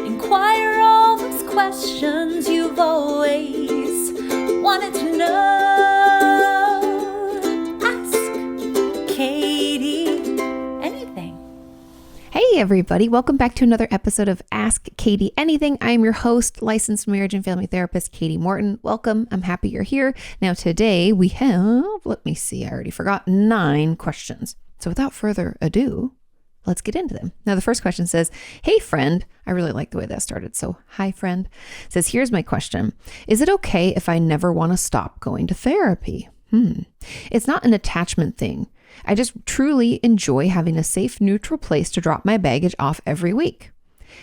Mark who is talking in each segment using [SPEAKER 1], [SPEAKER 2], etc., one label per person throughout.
[SPEAKER 1] Inquire all those questions you've always wanted to know. Ask Kati anything.
[SPEAKER 2] Hey everybody, welcome back to another episode of Ask Kati Anything. I'm your host, licensed marriage and family therapist, Kati Morton. Welcome, I'm happy you're here. Now today we have, let me see, I already forgot, 9 questions. So without further ado, let's get into them. Now the first question says, hey friend, I really like the way that started. So hi friend, says, here's my question. Is it okay if I never want to stop going to therapy? It's not an attachment thing. I just truly enjoy having a safe, neutral place to drop my baggage off every week.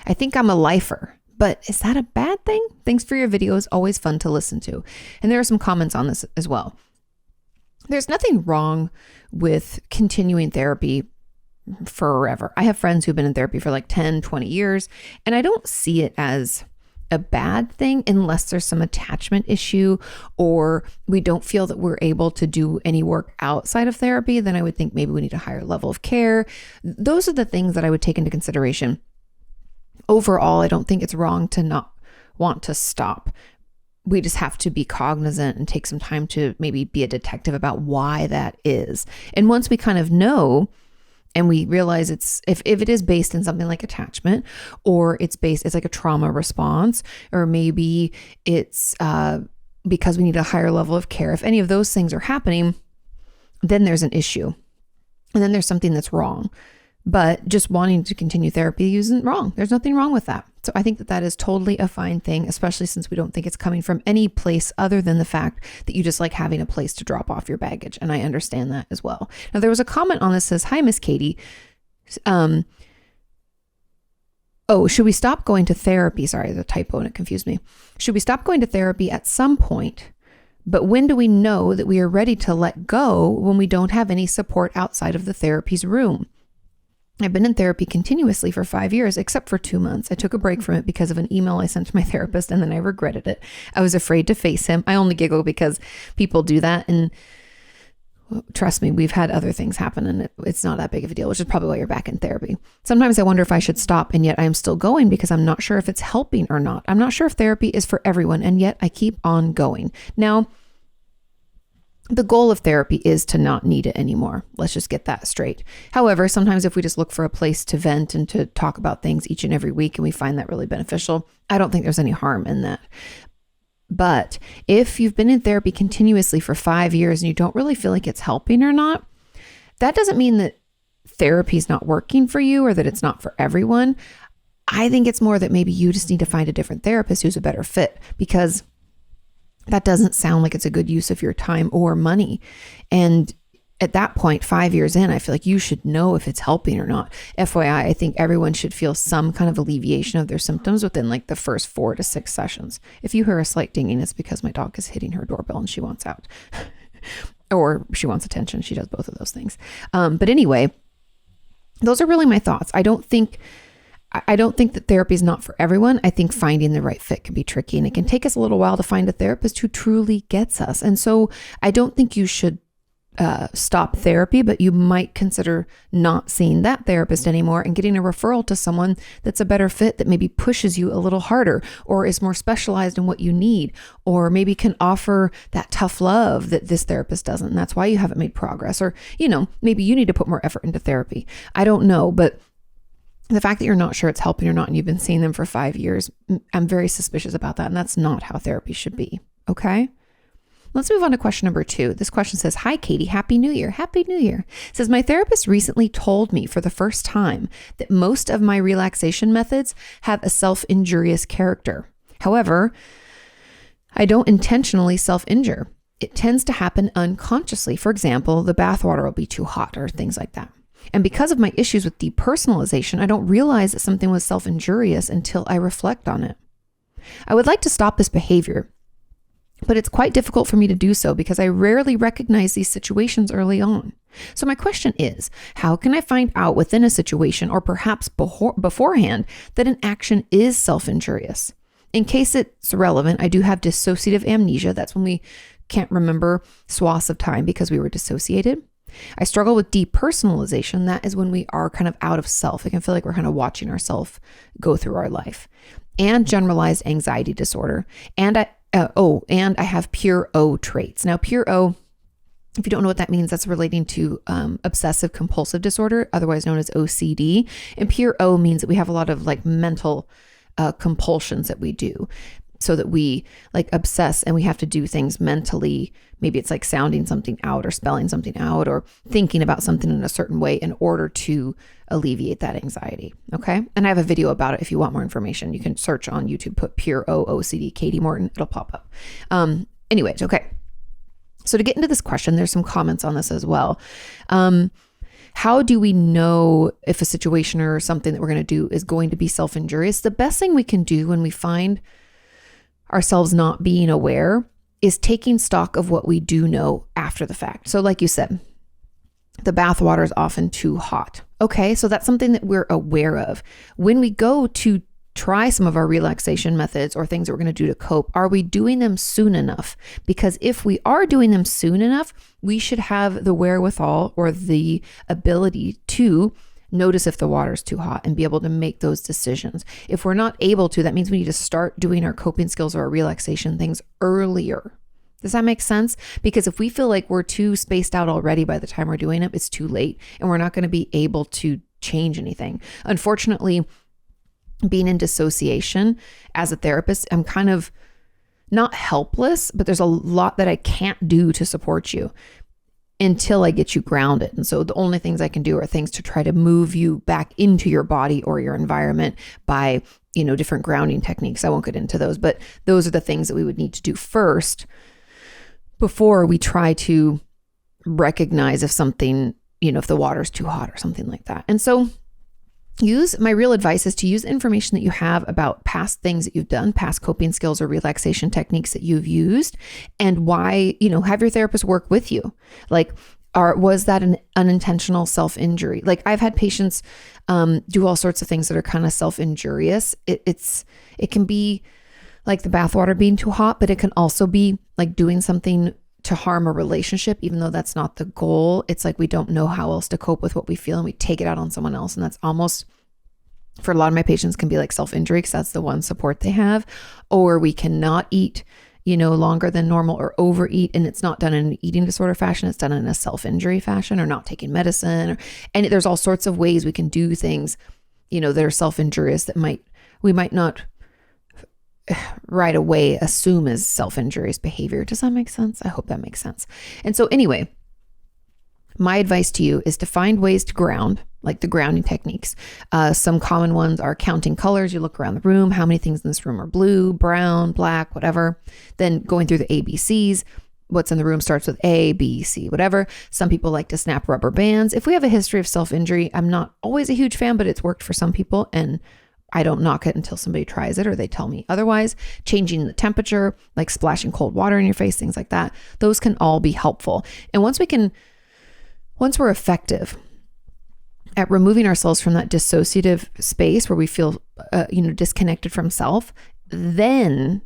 [SPEAKER 2] I think I'm a lifer, but is that a bad thing? Thanks for your videos. Always fun to listen to. And there are some comments on this as well. There's nothing wrong with continuing therapy forever. I have friends who've been in therapy for like 10, 20 years, and I don't see it as a bad thing unless there's some attachment issue or we don't feel that we're able to do any work outside of therapy. Then I would think maybe we need a higher level of care. Those are the things that I would take into consideration. Overall, I don't think it's wrong to not want to stop. We just have to be cognizant and take some time to maybe be a detective about why that is. And once we kind of know, and we realize it's, if it is based in something like attachment, or it's like a trauma response, or maybe it's because we need a higher level of care. If any of those things are happening, then there's an issue. And then there's something that's wrong. But just wanting to continue therapy isn't wrong. There's nothing wrong with that. So I think that that is totally a fine thing, especially since we don't think it's coming from any place other than the fact that you just like having a place to drop off your baggage. And I understand that as well. Now, there was a comment on this that says, hi, Miss Kati. Should we stop going to therapy? Sorry, the typo and it confused me. Should we stop going to therapy at some point? But when do we know that we are ready to let go when we don't have any support outside of the therapy's room? I've been in therapy continuously for 5 years, except for 2 months. I took a break from it because of an email I sent to my therapist, and then I regretted it. I was afraid to face him. I only giggle because people do that. And trust me, we've had other things happen, and it's not that big of a deal, which is probably why you're back in therapy. Sometimes I wonder if I should stop, and yet I'm still going because I'm not sure if it's helping or not. I'm not sure if therapy is for everyone, and yet I keep on going. Now, the goal of therapy is to not need it anymore. Let's just get that straight. However, sometimes if we just look for a place to vent and to talk about things each and every week and we find that really beneficial, I don't think there's any harm in that. But if you've been in therapy continuously for 5 years and you don't really feel like it's helping or not, that doesn't mean that therapy is not working for you or that it's not for everyone. I think it's more that maybe you just need to find a different therapist who's a better fit, because that doesn't sound like it's a good use of your time or money. And at that point, 5 years in, I feel like you should know if it's helping or not. FYI, I think everyone should feel some kind of alleviation of their symptoms within like the first 4 to 6 sessions. If you hear a slight dinging, it's because my dog is hitting her doorbell and she wants out. Or she wants attention. She does both of those things. But anyway, those are really my thoughts. I don't think that therapy is not for everyone. I think finding the right fit can be tricky, and it can take us a little while to find a therapist who truly gets us. And so I don't think you should stop therapy, but you might consider not seeing that therapist anymore and getting a referral to someone that's a better fit, that maybe pushes you a little harder or is more specialized in what you need, or maybe can offer that tough love that this therapist doesn't. And that's why you haven't made progress. Or, maybe you need to put more effort into therapy. I don't know, but the fact that you're not sure it's helping or not, and you've been seeing them for 5 years, I'm very suspicious about that. And that's not how therapy should be. Okay. Let's move on to question number 2. This question says, hi, Kati, Happy New Year. Happy New Year. It says, my therapist recently told me for the first time that most of my relaxation methods have a self-injurious character. However, I don't intentionally self-injure. It tends to happen unconsciously. For example, the bathwater will be too hot or things like that. And because of my issues with depersonalization, I don't realize that something was self-injurious until I reflect on it. I would like to stop this behavior, but it's quite difficult for me to do so because I rarely recognize these situations early on. So my question is, how can I find out within a situation, or perhaps beforehand, that an action is self-injurious? In case it's relevant, I do have dissociative amnesia. That's when we can't remember swaths of time because we were dissociated. I struggle with depersonalization. That is when we are kind of out of self. It can feel like we're kind of watching ourselves go through our life. And generalized anxiety disorder. And I have pure O traits. Now, pure O, if you don't know what that means, that's relating to obsessive compulsive disorder, otherwise known as OCD. And pure O means that we have a lot of like mental compulsions that we do, so that we like obsess and we have to do things mentally. Maybe it's like sounding something out or spelling something out or thinking about something in a certain way in order to alleviate that anxiety. Okay. And I have a video about it. If you want more information, you can search on YouTube, put pure O OCD, Kati Morton, it'll pop up. Anyways, okay. So to get into this question, there's some comments on this as well. How do we know if a situation or something that we're going to do is going to be self-injurious? The best thing we can do when we find ourselves not being aware is taking stock of what we do know after the fact. So like you said, the bath water is often too hot. Okay, so that's something that we're aware of. When we go to try some of our relaxation methods or things that we're going to do to cope, are we doing them soon enough? Because if we are doing them soon enough, we should have the wherewithal or the ability to notice if the water is too hot and be able to make those decisions. If we're not able to, that means we need to start doing our coping skills or our relaxation things earlier. Does that make sense? Because if we feel like we're too spaced out already by the time we're doing it, it's too late and we're not going to be able to change anything. Unfortunately, being in dissociation as a therapist, I'm kind of not helpless, but there's a lot that I can't do to support you until I get you grounded. And so the only things I can do are things to try to move you back into your body or your environment by, different grounding techniques. I won't get into those, but those are the things that we would need to do first before we try to recognize if something, if the water's too hot or something like that. And so my real advice is to use information that you have about past things that you've done, past coping skills or relaxation techniques that you've used, and why, have your therapist work with you. Like, was that an unintentional self-injury? Like I've had patients do all sorts of things that are kind of self-injurious. It can be like the bathwater being too hot, but it can also be like doing something to harm a relationship, even though that's not the goal. It's like we don't know how else to cope with what we feel and we take it out on someone else. And that's almost, for a lot of my patients, can be like self-injury because that's the one support they have. Or we cannot eat, longer than normal or overeat. And it's not done in an eating disorder fashion. It's done in a self-injury fashion or not taking medicine. And there's all sorts of ways we can do things, that are self-injurious that we might not right away assume as self-injurious behavior. Does that make sense? I hope that makes sense. And so anyway, my advice to you is to find ways to ground, like the grounding techniques. Some common ones are counting colors. You look around the room, how many things in this room are blue, brown, black, whatever. Then going through the ABCs. What's in the room starts with A, B, C, whatever. Some people like to snap rubber bands. If we have a history of self-injury, I'm not always a huge fan, but it's worked for some people, and I don't knock it until somebody tries it or they tell me otherwise. Changing the temperature, like splashing cold water in your face, things like that. Those can all be helpful. And once we're effective at removing ourselves from that dissociative space where we feel, disconnected from self, then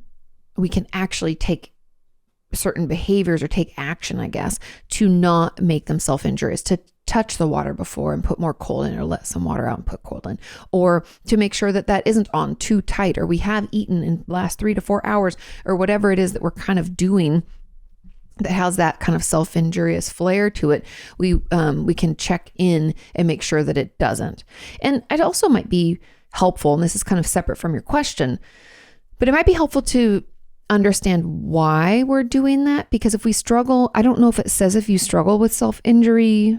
[SPEAKER 2] we can actually take certain behaviors or take action, I guess, to not make them self-injurious, to touch the water before and put more cold in, or let some water out and put cold in, or to make sure that isn't on too tight, or we have eaten in the last 3 to 4 hours, or whatever it is that we're kind of doing that has that kind of self-injurious flair to it. We can check in and make sure that it doesn't. And it also might be helpful, and this is kind of separate from your question, but it might be helpful to understand why we're doing that. Because if we struggle, I don't know if it says if you struggle with self-injury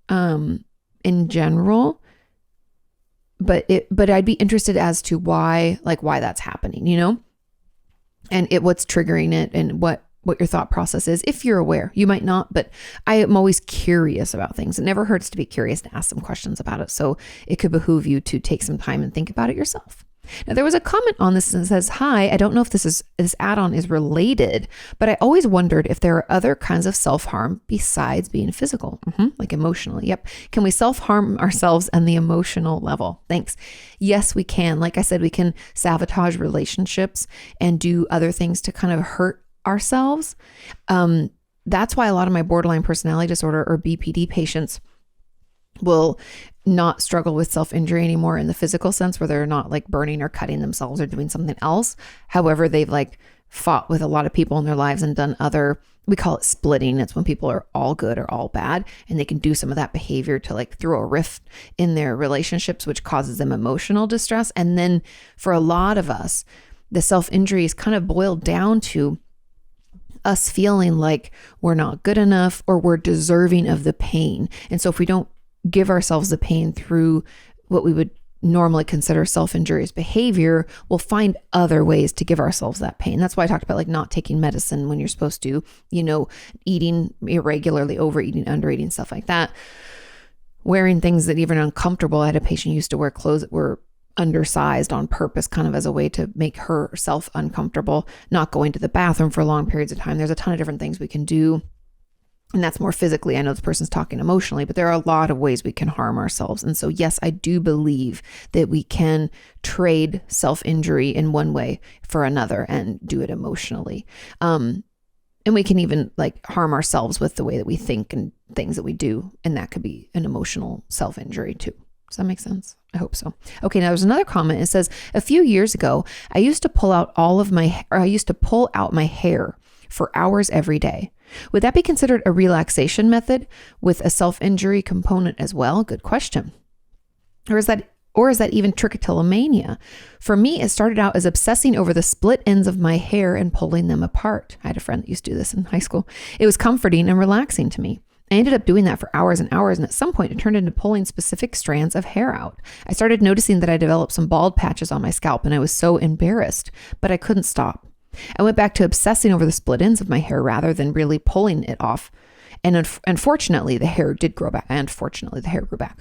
[SPEAKER 2] in general, but I'd be interested as to why that's happening, and what's triggering it and what your thought process is. If you're aware, you might not, but I am always curious about things. It never hurts to be curious, to ask some questions about it. So it could behoove you to take some time and think about it yourself. Now, there was a comment on this that says, "Hi, I don't know if this add-on is related, but I always wondered if there are other kinds of self-harm besides being physical, like emotionally." Yep. Can we self-harm ourselves on the emotional level? Thanks. Yes, we can. Like I said, we can sabotage relationships and do other things to kind of hurt ourselves. that's why a lot of my borderline personality disorder or BPD patients will not struggle with self-injury anymore in the physical sense, where they're not like burning or cutting themselves or doing something else. However, they've like fought with a lot of people in their lives and done other, we call it splitting. It's when people are all good or all bad, and they can do some of that behavior to like throw a rift in their relationships, which causes them emotional distress. And then for a lot of us, the self-injury is kind of boiled down to us feeling like we're not good enough or we're deserving of the pain. And so if we don't give ourselves the pain through what we would normally consider self-injurious behavior, we'll find other ways to give ourselves that pain. That's why I talked about like not taking medicine when you're supposed to, eating irregularly, overeating, undereating, stuff like that. Wearing things that even uncomfortable. I had a patient who used to wear clothes that were undersized on purpose, kind of as a way to make herself uncomfortable, not going to the bathroom for long periods of time. There's a ton of different things we can do. And that's more physically. I know this person's talking emotionally, but there are a lot of ways we can harm ourselves. And so, yes, I do believe that we can trade self-injury in one way for another and do it emotionally. And we can even like harm ourselves with the way that we think and things that we do. And that could be an emotional self-injury too. Does that make sense? I hope so. Okay, now there's another comment. It says, a few years ago, I used to pull out my hair for hours every day. Would that be considered a relaxation method with a self-injury component as well? Good question. Or is that even trichotillomania? For me, it started out as obsessing over the split ends of my hair and pulling them apart. I had a friend that used to do this in high school. It was comforting and relaxing to me. I ended up doing that for hours and hours, and at some point it turned into pulling specific strands of hair out. I started noticing that I developed some bald patches on my scalp, and I was so embarrassed, but I couldn't stop. I went back to obsessing over the split ends of my hair rather than really pulling it off. And unfortunately, the hair did grow back. Unfortunately, the hair grew back.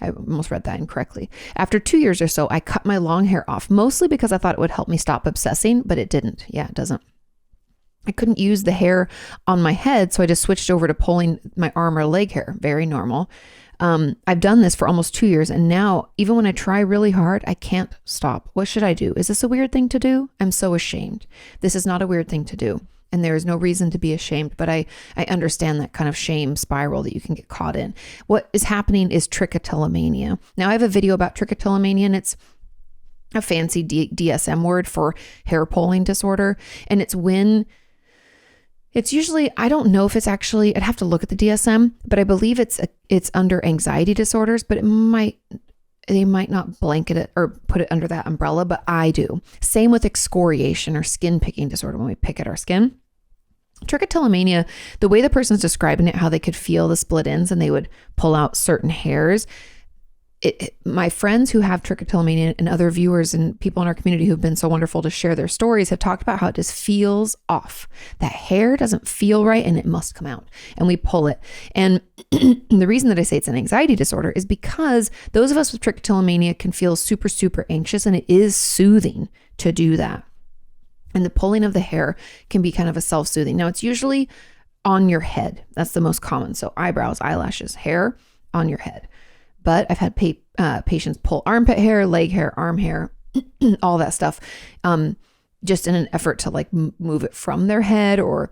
[SPEAKER 2] I almost read that incorrectly. After 2 years or so, I cut my long hair off, mostly because I thought it would help me stop obsessing, but it didn't. Yeah, it doesn't. I couldn't use the hair on my head, so I just switched over to pulling my arm or leg hair. Very normal. I've done this for almost 2 years, and now even when I try really hard, I can't stop. What should I do? Is this a weird thing to do? I'm so ashamed. This is not a weird thing to do, and there is no reason to be ashamed, but I understand that kind of shame spiral that you can get caught in. What is happening is trichotillomania. Now, I have a video about trichotillomania, and it's a fancy DSM word for hair pulling disorder, and it's usually, I don't know if it's actually, I'd have to look at the DSM, but I believe it's under anxiety disorders, but they might not blanket it or put it under that umbrella, but I do. Same with excoriation or skin picking disorder, when we pick at our skin. Trichotillomania, the way the person's describing it, how they could feel the split ends and they would pull out certain hairs. My friends who have trichotillomania and other viewers and people in our community who've been so wonderful to share their stories have talked about how it just feels off. That hair doesn't feel right and it must come out, and we pull it. And the reason that I say it's an anxiety disorder is because those of us with trichotillomania can feel super, super anxious, and it is soothing to do that. And the pulling of the hair can be kind of a self-soothing. Now, it's usually on your head. That's the most common. So eyebrows, eyelashes, hair on your head. But I've had patients pull armpit hair, leg hair, arm hair, all that stuff, just in an effort to like move it from their head. Or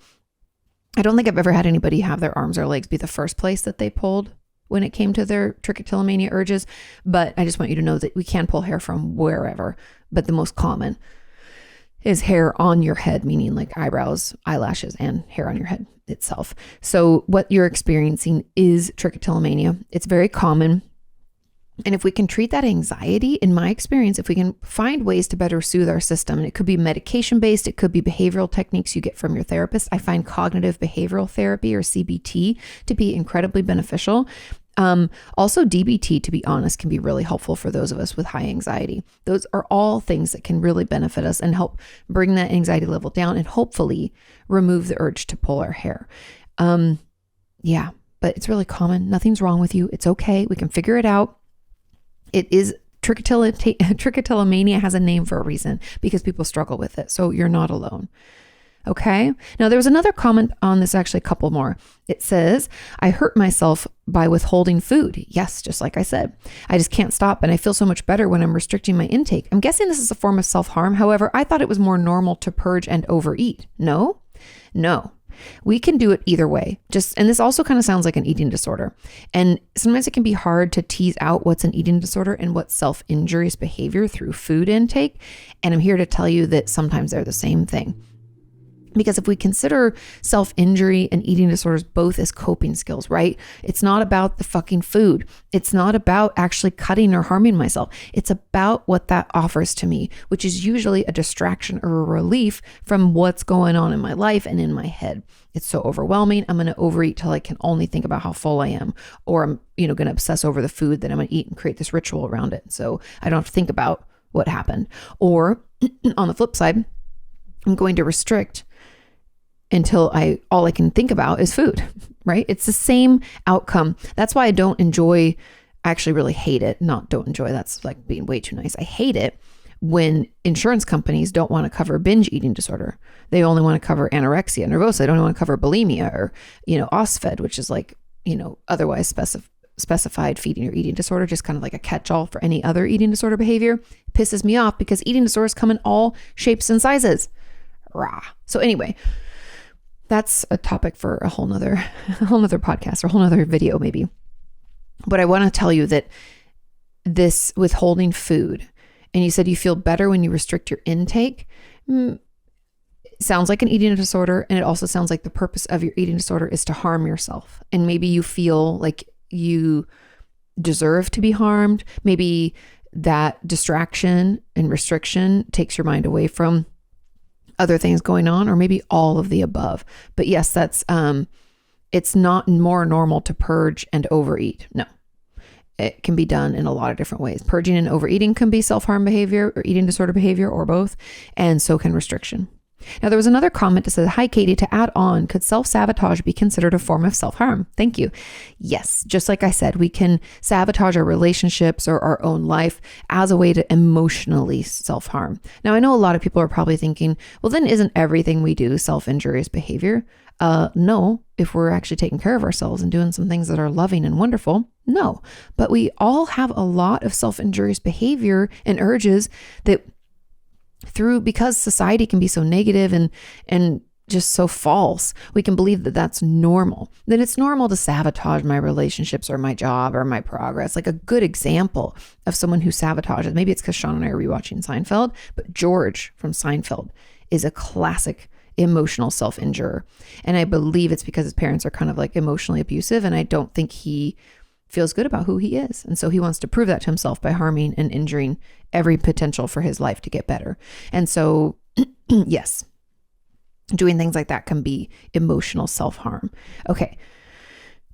[SPEAKER 2] I don't think I've ever had anybody have their arms or legs be the first place that they pulled when it came to their trichotillomania urges. But I just want you to know that we can pull hair from wherever, but the most common is hair on your head, meaning like eyebrows, eyelashes, and hair on your head itself. So what you're experiencing is trichotillomania. It's very common. And if we can treat that anxiety, in my experience, if we can find ways to better soothe our system, and it could be medication-based, it could be behavioral techniques you get from your therapist. I find cognitive behavioral therapy, or CBT, to be incredibly beneficial. Also DBT, to be honest, can be really helpful for those of us with high anxiety. Those are all things that can really benefit us and help bring that anxiety level down and hopefully remove the urge to pull our hair. Yeah, but it's really common. Nothing's wrong with you. It's okay. We can figure it out. It is trichotillomania has a name for a reason, because people struggle with it. So you're not alone. Okay. Now there was another comment on this, actually a couple more. It says, I hurt myself by withholding food. Yes, just like I said, I just can't stop. And I feel so much better when I'm restricting my intake. I'm guessing this is a form of self-harm. However, I thought it was more normal to purge and overeat. No. We can do it either way. And this also kind of sounds like an eating disorder. And sometimes it can be hard to tease out what's an eating disorder and what's self-injurious behavior through food intake. And I'm here to tell you that sometimes they're the same thing. Because if we consider self-injury and eating disorders both as coping skills, right? It's not about the fucking food. It's not about actually cutting or harming myself. It's about what that offers to me, which is usually a distraction or a relief from what's going on in my life and in my head. It's so overwhelming. I'm going to overeat till I can only think about how full I am, or I'm, going to obsess over the food that I'm going to eat and create this ritual around it. So I don't have to think about what happened. Or on the flip side, I'm going to restrict until all I can think about is food, right? It's the same outcome. That's why I actually really hate it. Not don't enjoy, that's like being way too nice. I hate it when insurance companies don't want to cover binge eating disorder. They only want to cover anorexia nervosa. They don't want to cover bulimia or, OSFED, which is like, otherwise specified feeding or eating disorder, just kind of like a catch-all for any other eating disorder behavior. Pisses me off because eating disorders come in all shapes and sizes. Rah. So anyway, that's a topic for a whole nother podcast or a whole nother video maybe. But I want to tell you that this withholding food, and you said you feel better when you restrict your intake, sounds like an eating disorder. And it also sounds like the purpose of your eating disorder is to harm yourself. And maybe you feel like you deserve to be harmed. Maybe that distraction and restriction takes your mind away from other things going on, or maybe all of the above. But yes, that's, it's not more normal to purge and overeat. No, it can be done in a lot of different ways. Purging and overeating can be self-harm behavior or eating disorder behavior, or both. And so can restriction. Now, there was another comment that said, "Hi, Katie, to add on, could self-sabotage be considered a form of self-harm?" Thank you. Yes, just like I said, we can sabotage our relationships or our own life as a way to emotionally self-harm. Now, I know a lot of people are probably thinking, well, then isn't everything we do self-injurious behavior? No, if we're actually taking care of ourselves and doing some things that are loving and wonderful, no. But we all have a lot of self-injurious behavior and urges that because society can be so negative and just so false, we can believe that that's normal. That it's normal to sabotage my relationships or my job or my progress. Like a good example of someone who sabotages, maybe it's because Sean and I are rewatching Seinfeld, but George from Seinfeld is a classic emotional self-injurer. And I believe it's because his parents are kind of like emotionally abusive, and I don't think he feels good about who he is. And so he wants to prove that to himself by harming and injuring every potential for his life to get better. And so, yes, doing things like that can be emotional self-harm. Okay.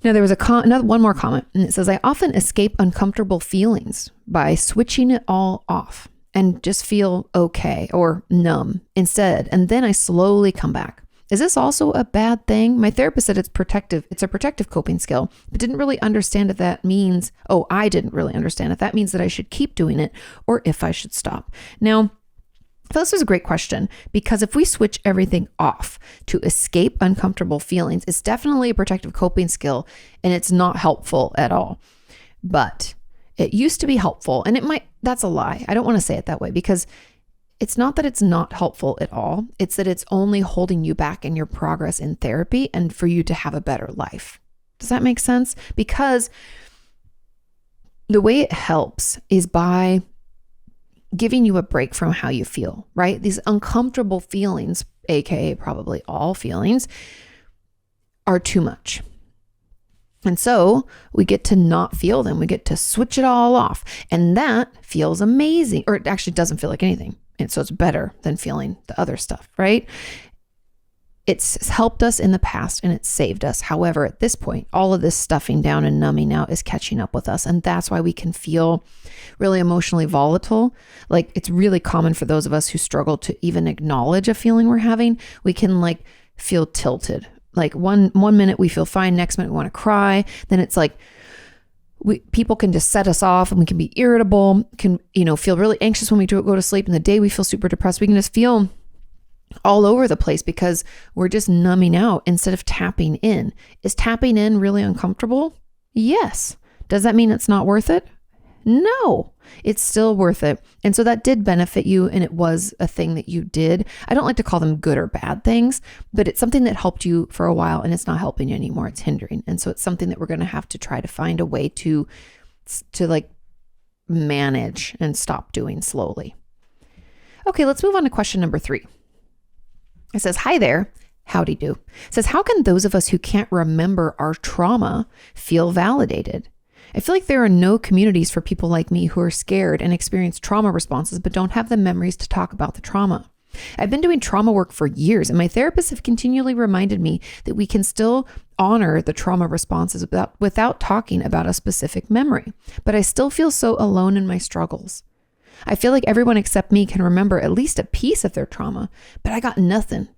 [SPEAKER 2] Now there was one more comment, and it says, "I often escape uncomfortable feelings by switching it all off and just feel okay or numb instead. And then I slowly come back. Is this also a bad thing? My therapist said it's protective. It's a protective coping skill, but didn't really understand if that means, I didn't really understand if that means that I should keep doing it or if I should stop." Now, this is a great question, because if we switch everything off to escape uncomfortable feelings, it's definitely a protective coping skill, and it's not helpful at all. But it used to be helpful, and that's a lie. I don't want to say it that way, because it's not that it's not helpful at all. It's that it's only holding you back in your progress in therapy and for you to have a better life. Does that make sense? Because the way it helps is by giving you a break from how you feel, right? These uncomfortable feelings, AKA probably all feelings, are too much. And so we get to not feel them. We get to switch it all off. And that feels amazing, or it actually doesn't feel like anything. And so it's better than feeling the other stuff, right? It's helped us in the past and it's saved us. However, at this point, all of this stuffing down and numbing out is catching up with us. And that's why we can feel really emotionally volatile. Like, it's really common for those of us who struggle to even acknowledge a feeling we're having. We can feel tilted. Like one minute we feel fine, next minute we want to cry. Then it's like, people can just set us off, and we can be irritable, can, feel really anxious when we go to sleep. And the day we feel super depressed, we can just feel all over the place because we're just numbing out instead of tapping in. Is tapping in really uncomfortable? Yes. Does that mean it's not worth it? No, it's still worth it. And so that did benefit you, and it was a thing that you did. I don't like to call them good or bad things, but it's something that helped you for a while, and it's not helping you anymore. It's hindering. And so it's something that we're going to have to try to find a way to like manage and stop doing slowly. Okay, let's move on to question number 3. It says, hi there. Howdy do. It says, how can those of us who can't remember our trauma feel validated? I feel like there are no communities for people like me who are scared and experience trauma responses, but don't have the memories to talk about the trauma. I've been doing trauma work for years, and my therapists have continually reminded me that we can still honor the trauma responses without talking about a specific memory. But I still feel so alone in my struggles. I feel like everyone except me can remember at least a piece of their trauma, but I got nothing.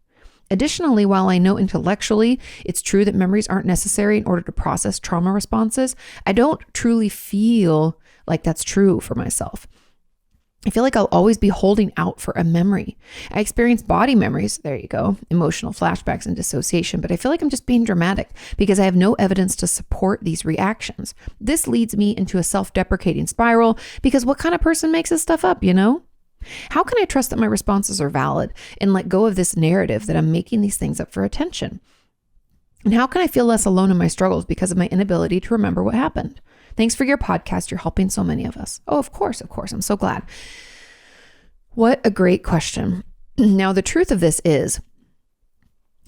[SPEAKER 2] Additionally, while I know intellectually it's true that memories aren't necessary in order to process trauma responses, I don't truly feel like that's true for myself. I feel like I'll always be holding out for a memory. I experience body memories, there you go, emotional flashbacks and dissociation, but I feel like I'm just being dramatic because I have no evidence to support these reactions. This leads me into a self-deprecating spiral because what kind of person makes this stuff up, you know? How can I trust that my responses are valid and let go of this narrative that I'm making these things up for attention? And how can I feel less alone in my struggles because of my inability to remember what happened? Thanks for your podcast. You're helping so many of us. Oh, of course. I'm so glad. What a great question. Now, the truth of this is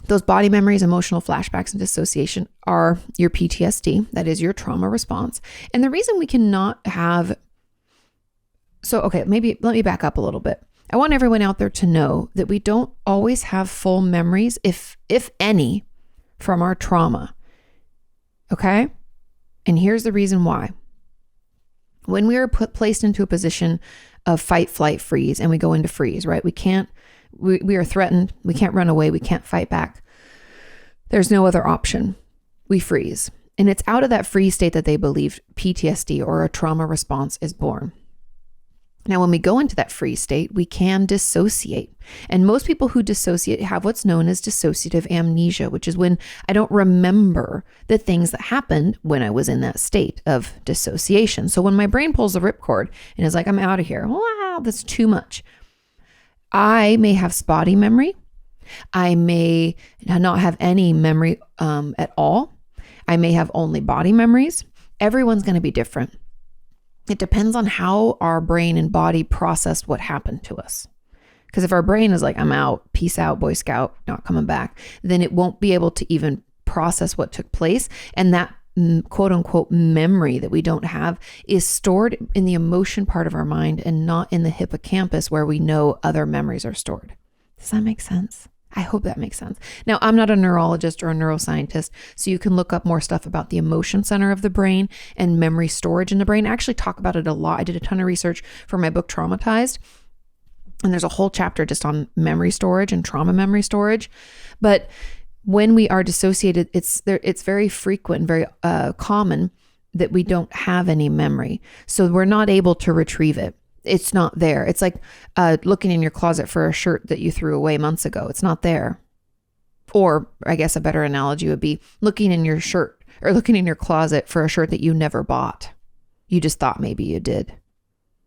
[SPEAKER 2] those body memories, emotional flashbacks, and dissociation are your PTSD. That is your trauma response. And the reason we cannot have maybe let me back up a little bit. I want everyone out there to know that we don't always have full memories, if any, from our trauma. Okay? And here's the reason why. When we are placed into a position of fight, flight, freeze, and we go into freeze, right? We are threatened. We can't run away. We can't fight back. There's no other option. We freeze. And it's out of that freeze state that they believe PTSD or a trauma response is born. Now, when we go into that freeze state, we can dissociate. And most people who dissociate have what's known as dissociative amnesia, which is when I don't remember the things that happened when I was in that state of dissociation. So when my brain pulls the ripcord and is like, I'm out of here. Wow, that's too much. I may have spotty memory. I may not have any memory at all. I may have only body memories. Everyone's going to be different. It depends on how our brain and body processed what happened to us. Because if our brain is like, I'm out, peace out, Boy Scout, not coming back, then it won't be able to even process what took place. And that quote unquote memory that we don't have is stored in the emotion part of our mind and not in the hippocampus where we know other memories are stored. Does that make sense? I hope that makes sense. Now, I'm not a neurologist or a neuroscientist, so you can look up more stuff about the emotion center of the brain and memory storage in the brain. I actually talk about it a lot. I did a ton of research for my book, Traumatized, and there's a whole chapter just on memory storage and trauma memory storage. But when we are dissociated, it's very frequent, very common that we don't have any memory. So we're not able to retrieve it. It's not there. It's like looking in your closet for a shirt that you threw away months ago. It's not there. Or I guess a better analogy would be looking in your shirt or looking in your closet for a shirt that you never bought. You just thought maybe you did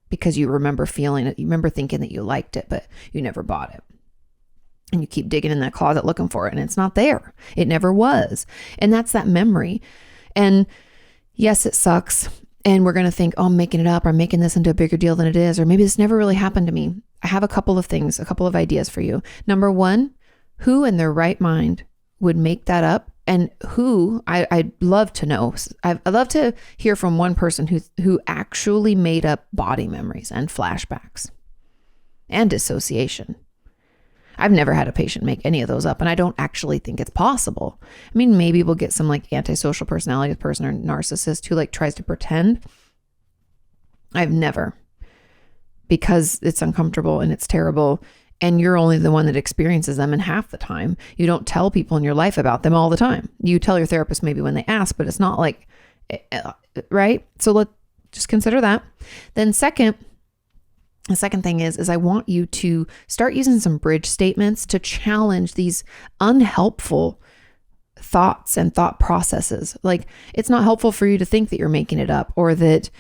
[SPEAKER 2] because you remember feeling it. You remember thinking that you liked it, but you never bought it. And you keep digging in that closet looking for it and it's not there. It never was. And that's that memory. And yes, it sucks. And we're going to think, oh, I'm making it up. Or I'm making this into a bigger deal than it is. Or maybe this never really happened to me. I have a couple of ideas for you. Number one, who in their right mind would make that up? And who, I'd love to know. I'd love to hear from one person who actually made up body memories and flashbacks and dissociation. I've never had a patient make any of those up, and I don't actually think it's possible. I mean, maybe we'll get some like antisocial personality person or narcissist who like tries to pretend. I've never, because it's uncomfortable and it's terrible, and you're only the one that experiences them, and half the time you don't tell people in your life about them all the time. You tell your therapist maybe when they ask, but it's not like, right? So let's just consider that. Then the second thing is I want you to start using some bridge statements to challenge these unhelpful thoughts and thought processes. Like, it's not helpful for you to think that you're making it up or that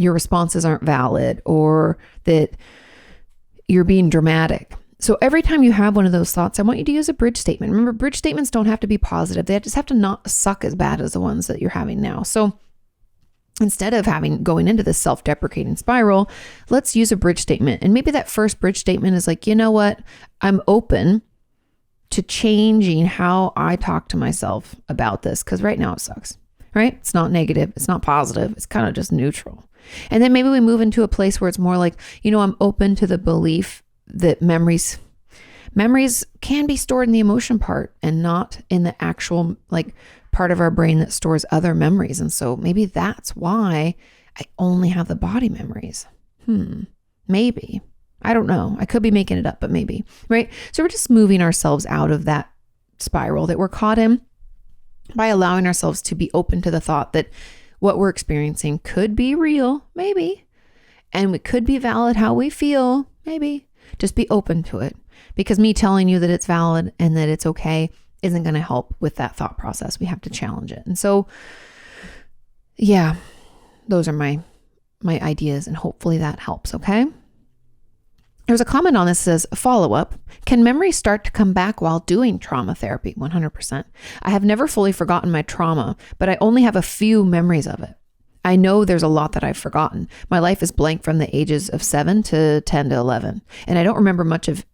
[SPEAKER 2] your responses aren't valid or that you're being dramatic. So every time you have one of those thoughts, I want you to use a bridge statement. Remember, bridge statements don't have to be positive. They just have to not suck as bad as the ones that you're having now. So instead of going into this self-deprecating spiral, let's use a bridge statement. And maybe that first bridge statement is like, you know what? I'm open to changing how I talk to myself about this, because right now it sucks, right? It's not negative. It's not positive. It's kind of just neutral. And then maybe we move into a place where it's more like, I'm open to the belief that memories can be stored in the emotion part and not in the actual part of our brain that stores other memories. And so maybe that's why I only have the body memories. Maybe. I don't know. I could be making it up, but maybe, right? So we're just moving ourselves out of that spiral that we're caught in by allowing ourselves to be open to the thought that what we're experiencing could be real, maybe, and it could be valid how we feel, maybe. Just be open to it, because me telling you that it's valid and that it's okay isn't going to help with that thought process. We have to challenge it. And so, yeah, those are my ideas, and hopefully that helps. Okay. There's a comment on this that says, follow-up, can memories start to come back while doing trauma therapy? 100%. I have never fully forgotten my trauma, but I only have a few memories of it. I know there's a lot that I've forgotten. My life is blank from the ages of 7 to 10 to 11. And I don't remember much of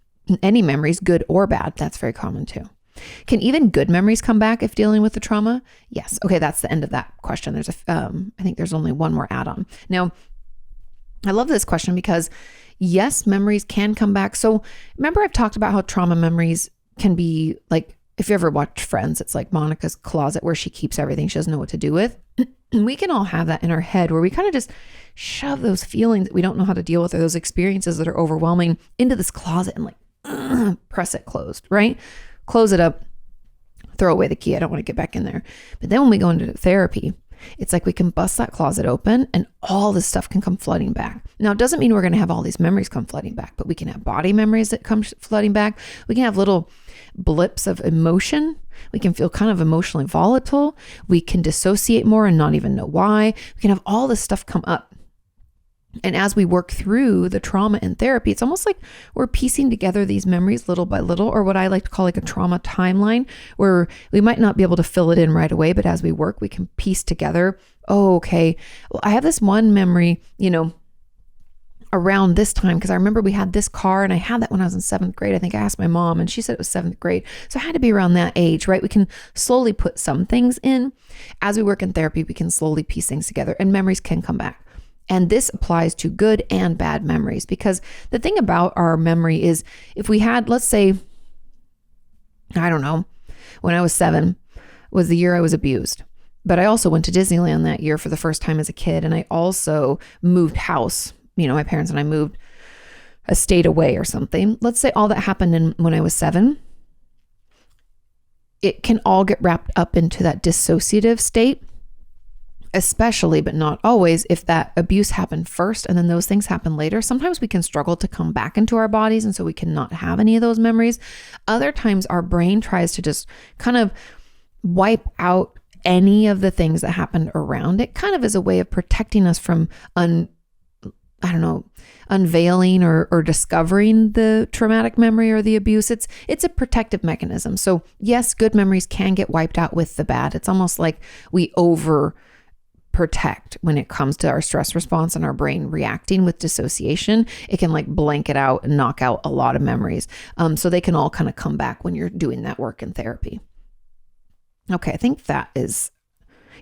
[SPEAKER 2] any memories, good or bad. That's very common too. Can even good memories come back if dealing with the trauma? Yes. Okay, that's the end of that question. There's I think there's only one more add-on. Now, I love this question because yes, memories can come back. So remember I've talked about how trauma memories can be like, if you ever watch Friends, it's like Monica's closet where she keeps everything she doesn't know what to do with. And we can all have that in our head where we kind of just shove those feelings that we don't know how to deal with, or those experiences that are overwhelming, into this closet and press it closed, right? Close it up, throw away the key. I don't want to get back in there. But then when we go into therapy, it's like we can bust that closet open and all this stuff can come flooding back. Now, it doesn't mean we're going to have all these memories come flooding back, but we can have body memories that come flooding back. We can have little blips of emotion. We can feel kind of emotionally volatile. We can dissociate more and not even know why. We can have all this stuff come up. And as we work through the trauma in therapy, it's almost like we're piecing together these memories little by little, or what I like to call like a trauma timeline, where we might not be able to fill it in right away, but as we work, we can piece together, oh, okay, well, I have this one memory, around this time, because I remember we had this car and I had that when I was in 7th grade. I think I asked my mom and she said it was 7th grade. So I had to be around that age, right? We can slowly put some things in. As we work in therapy, we can slowly piece things together and memories can come back. And this applies to good and bad memories, because the thing about our memory is if we had, let's say, I don't know, when I was 7 was the year I was abused. But I also went to Disneyland that year for the first time as a kid. And I also moved house. My parents and I moved a state away or something. Let's say all that happened when I was 7. It can all get wrapped up into that dissociative state, especially, but not always, if that abuse happened first and then those things happen later. Sometimes we can struggle to come back into our bodies, and so we cannot have any of those memories. Other times our brain tries to just kind of wipe out any of the things that happened around it, kind of as a way of protecting us from unveiling or discovering the traumatic memory or the abuse. It's a protective mechanism. So yes, good memories can get wiped out with the bad. It's almost like we over protect when it comes to our stress response and our brain reacting with dissociation. It can like blanket out and knock out a lot of memories. So they can all kind of come back when you're doing that work in therapy. Okay, I think that is,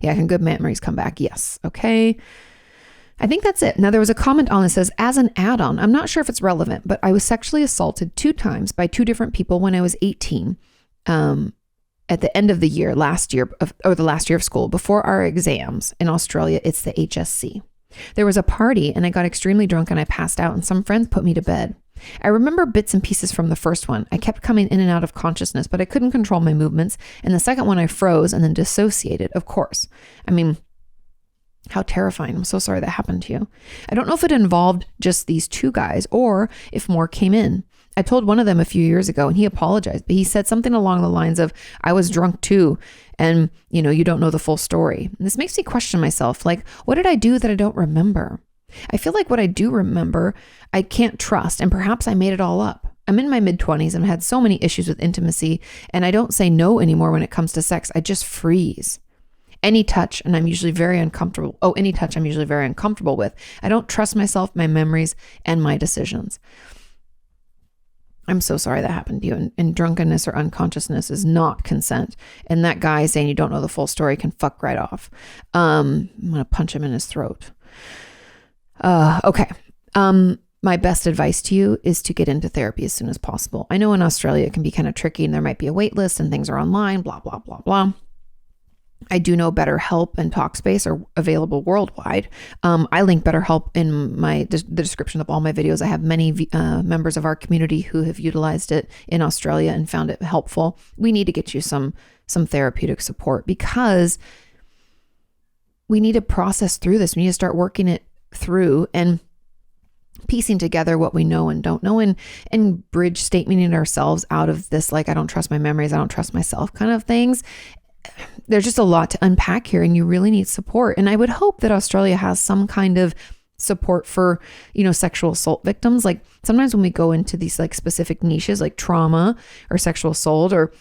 [SPEAKER 2] can good memories come back? Yes. Okay. I think that's it. Now, there was a comment on that says, as an add-on, I'm not sure if it's relevant, but I was sexually assaulted 2 times by 2 different people when I was 18, at the end of the year, the last year of school, before our exams. In Australia, it's the HSC. There was a party and I got extremely drunk and I passed out and some friends put me to bed. I remember bits and pieces from the first one. I kept coming in and out of consciousness, but I couldn't control my movements. And the second one, I froze and then dissociated, of course. I mean, how terrifying. I'm so sorry that happened to you. I don't know if it involved just these 2 guys or if more came in. I told one of them a few years ago and he apologized, but he said something along the lines of, I was drunk too. And you don't know the full story. And this makes me question myself. Like, what did I do that I don't remember? I feel like what I do remember, I can't trust, and perhaps I made it all up. I'm in my mid-20s and I've had so many issues with intimacy, and I don't say no anymore when it comes to sex. I just freeze. Any touch, and I'm usually very uncomfortable. Any touch I'm usually very uncomfortable with. I don't trust myself, my memories, and my decisions. I'm so sorry that happened to you. And drunkenness or unconsciousness is not consent. And that guy saying you don't know the full story can fuck right off. I'm going to punch him in his throat. Okay. My best advice to you is to get into therapy as soon as possible. I know in Australia it can be kind of tricky and there might be a wait list and things are online, blah, blah, blah, blah. I do know BetterHelp and Talkspace are available worldwide. I link BetterHelp in the description of all my videos. I have many members of our community who have utilized it in Australia and found it helpful. We need to get you some therapeutic support because we need to process through this. We need to start working it through and piecing together what we know and don't know and bridge statementing ourselves out of this, like, I don't trust my memories, I don't trust myself kind of things. There's just a lot to unpack here and you really need support. And I would hope that Australia has some kind of support for, sexual assault victims. Like sometimes when we go into these like specific niches like trauma or sexual assault or,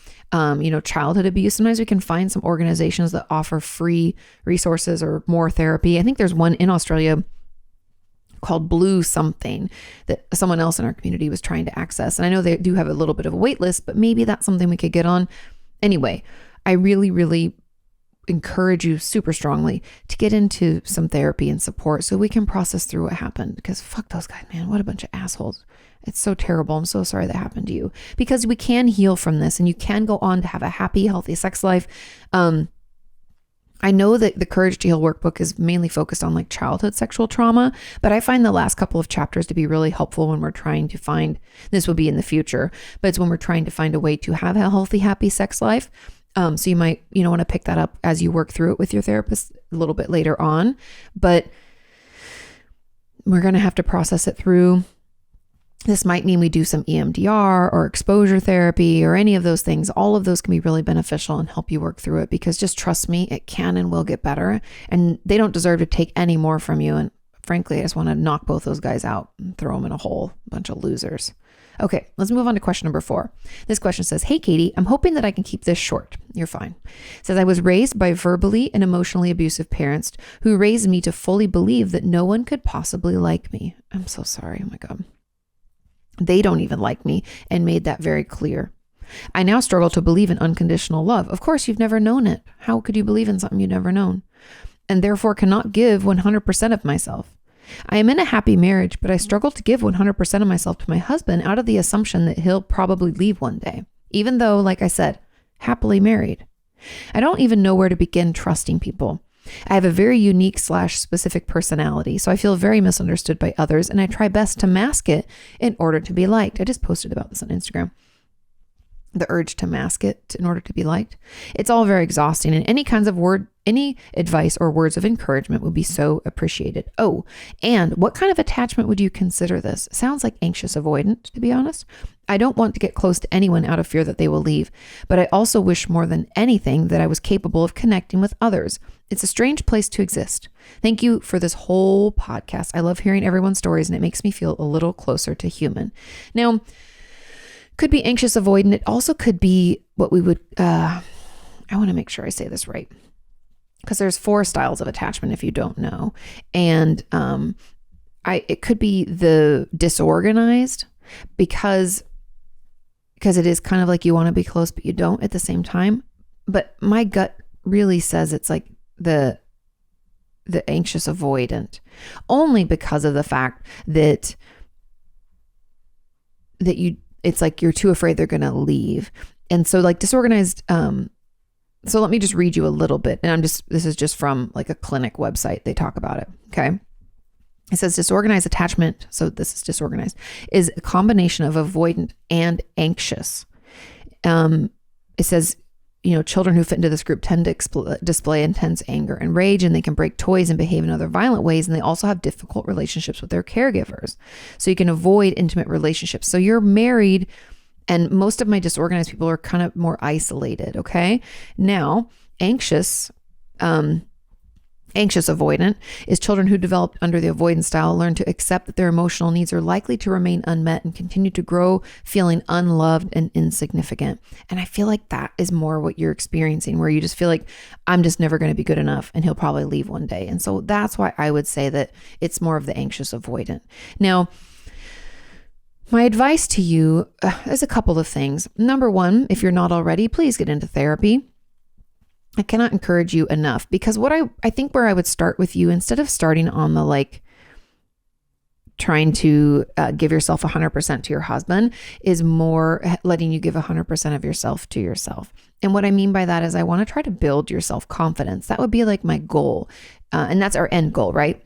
[SPEAKER 2] childhood abuse, sometimes we can find some organizations that offer free resources or more therapy. I think there's one in Australia called Blue something that someone else in our community was trying to access. And I know they do have a little bit of a wait list, but maybe that's something we could get on. Anyway, I really, really encourage you super strongly to get into some therapy and support so we can process through what happened, because fuck those guys, man, what a bunch of assholes. It's so terrible. I'm so sorry that happened to you, because we can heal from this and you can go on to have a happy, healthy sex life. I know that the Courage to Heal workbook is mainly focused on like childhood sexual trauma, but I find the last couple of chapters to be really helpful when we're trying to find, this will be in the future, but it's when we're trying to find a way to have a healthy, happy sex life. So you might, want to pick that up as you work through it with your therapist a little bit later on, but we're going to have to process it through. This might mean we do some EMDR or exposure therapy or any of those things. All of those can be really beneficial and help you work through it, because just trust me, it can and will get better, and they don't deserve to take any more from you. And frankly, I just want to knock both those guys out and throw them in a hole. Bunch of losers. Okay, let's move on to question number 4. This question says, "Hey, Katie, I'm hoping that I can keep this short." You're fine. It says, "I was raised by verbally and emotionally abusive parents who raised me to fully believe that no one could possibly like me." I'm so sorry. Oh my God. They don't even like me and made that very clear. "I now struggle to believe in unconditional love." Of course, you've never known it. How could you believe in something you've never known? "And therefore cannot give 100% of myself. I am in a happy marriage, but I struggle to give 100% of myself to my husband out of the assumption that he'll probably leave one day, even though, like I said, happily married. I don't even know where to begin trusting people. I have a very unique / specific personality, so I feel very misunderstood by others, and I try best to mask it in order to be liked." I just posted about this on Instagram. The urge to mask it in order to be liked. "It's all very exhausting, and any advice or words of encouragement would be so appreciated. Oh, and what kind of attachment would you consider this? Sounds like anxious avoidant, to be honest. I don't want to get close to anyone out of fear that they will leave, but I also wish more than anything that I was capable of connecting with others. It's a strange place to exist. Thank you for this whole podcast. I love hearing everyone's stories, and it makes me feel a little closer to human." Now, could be anxious avoidant. It also could be what we would, I want to make sure I say this right, because there's 4 styles of attachment if you don't know. And it could be the disorganized, because it is kind of like you want to be close, but you don't at the same time. But my gut really says it's like the anxious avoidant, only because of the fact that it's like you're too afraid they're going to leave. And so like disorganized, so let me just read you a little bit. And this is just from like a clinic website. They talk about it. Okay. It says disorganized attachment. So this is disorganized, is a combination of avoidant and anxious. It says, children who fit into this group tend to display intense anger and rage, and they can break toys and behave in other violent ways. And they also have difficult relationships with their caregivers. So you can avoid intimate relationships. So you're married, and most of my disorganized people are kind of more isolated. Okay. Now, anxious, Anxious avoidant is children who developed under the avoidance style learn to accept that their emotional needs are likely to remain unmet and continue to grow feeling unloved and insignificant. And I feel like that is more what you're experiencing, where you just feel like I'm just never going to be good enough and he'll probably leave one day. And so that's why I would say that it's more of the anxious avoidant. Now, my advice to you is a couple of things. Number one, if you're not already, please get into therapy. I cannot encourage you enough, because what I think where I would start with you, instead of starting on the like trying to give yourself 100% to your husband, is more letting you give 100% of yourself to yourself. And what I mean by that is I want to try to build your self-confidence. That would be like my goal. And that's our end goal, right?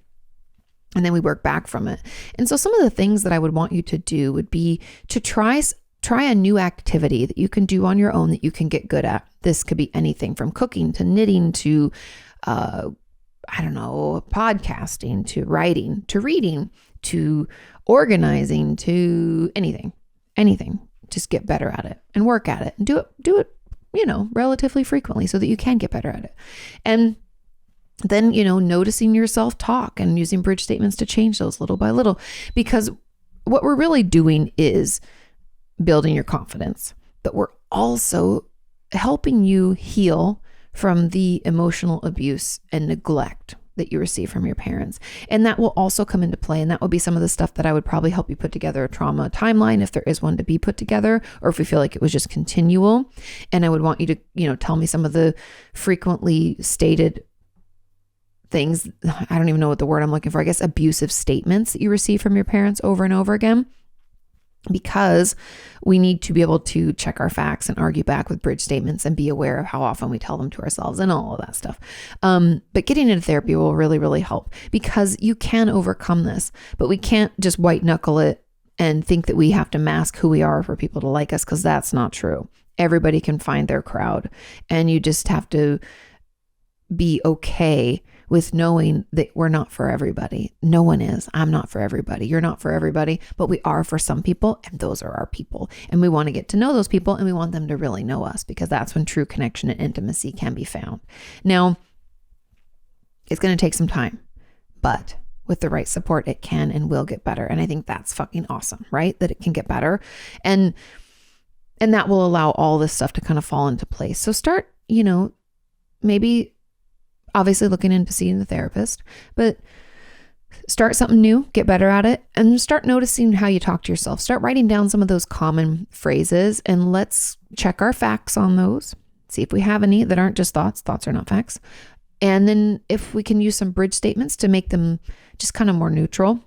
[SPEAKER 2] And then we work back from it. And so some of the things that I would want you to do would be to try a new activity that you can do on your own that you can get good at. This could be anything from cooking to knitting to, podcasting to writing to reading to organizing to anything. Just get better at it and work at it and do it, relatively frequently so that you can get better at it. And then, noticing your self-talk and using bridge statements to change those little by little, because what we're really doing is building your confidence, but we're also helping you heal from the emotional abuse and neglect that you receive from your parents. And that will also come into play. And that will be some of the stuff that I would probably help you put together a trauma timeline, if there is one to be put together, or if we feel like it was just continual. And I would want you to, tell me some of the frequently stated things. I don't even know what the word I'm looking for. I guess abusive statements that you receive from your parents over and over again. Because we need to be able to check our facts and argue back with bridge statements and be aware of how often we tell them to ourselves and all of that stuff. But getting into therapy will really, really help, because you can overcome this, but we can't just white knuckle it and think that we have to mask who we are for people to like us, because that's not true. Everybody can find their crowd, and you just have to be okay with knowing that we're not for everybody. No one is. I'm not for everybody. You're not for everybody, but we are for some people, and those are our people. And we want to get to know those people, and we want them to really know us, because that's when true connection and intimacy can be found. Now, it's going to take some time, but with the right support, it can and will get better. And I think that's fucking awesome, right? That it can get better. And that will allow all this stuff to kind of fall into place. So start, maybe obviously looking into seeing the therapist, but start something new, get better at it, and start noticing how you talk to yourself. Start writing down some of those common phrases, and let's check our facts on those. See if we have any that aren't just thoughts. Thoughts are not facts. And then if we can use some bridge statements to make them just kind of more neutral,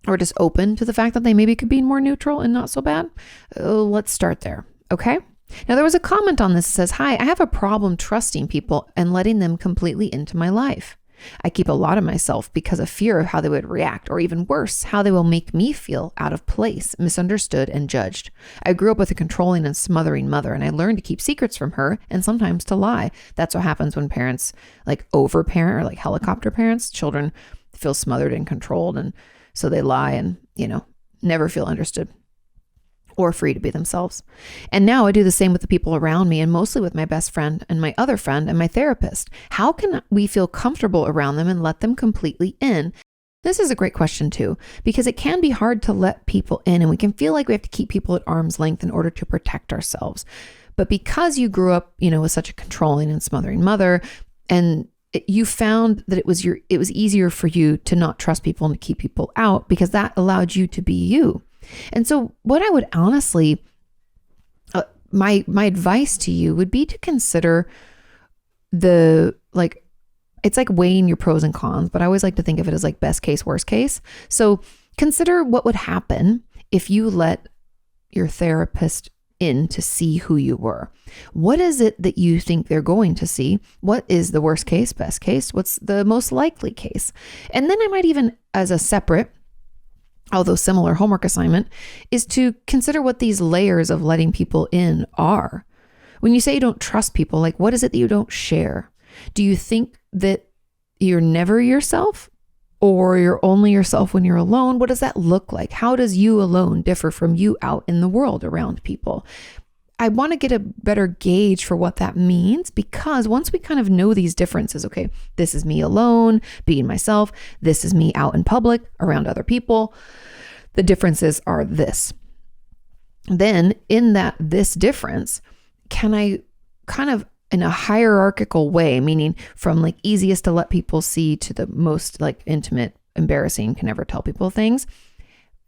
[SPEAKER 2] or just open to the fact that they maybe could be more neutral and not so bad, let's start there. Okay. Now, there was a comment on this that says, "Hi, I have a problem trusting people and letting them completely into my life. I keep a lot of myself because of fear of how they would react, or even worse, how they will make me feel out of place, misunderstood, and judged. I grew up with a controlling and smothering mother, and I learned to keep secrets from her and sometimes to lie." That's what happens when parents overparent, or like helicopter parents. Children feel smothered and controlled, and so they lie and, never feel understood or free to be themselves. And now I do the same with the people around me, and mostly with my best friend and my other friend and my therapist. How can we feel comfortable around them and let them completely in? This is a great question too, because it can be hard to let people in, and we can feel like we have to keep people at arm's length in order to protect ourselves. But because you grew up, with such a controlling and smothering mother, and you found that it was easier for you to not trust people and to keep people out, because that allowed you to be you. And so what I would honestly, my advice to you would be to consider it's like weighing your pros and cons, but I always like to think of it as like best case, worst case. So consider what would happen if you let your therapist in to see who you were. What is it that you think they're going to see? What is the worst case, best case? What's the most likely case? And then I might even, as a separate, although similar homework assignment, is to consider what these layers of letting people in are. When you say you don't trust people, like what is it that you don't share? Do you think that you're never yourself, or you're only yourself when you're alone? What does that look like? How does you alone differ from you out in the world around people? I want to get a better gauge for what that means, because once we kind of know these differences, okay, this is me alone, being myself. This is me out in public around other people. The differences are this. Then in this difference, can I kind of in a hierarchical way, meaning from like easiest to let people see to the most like intimate, embarrassing, can never tell people things.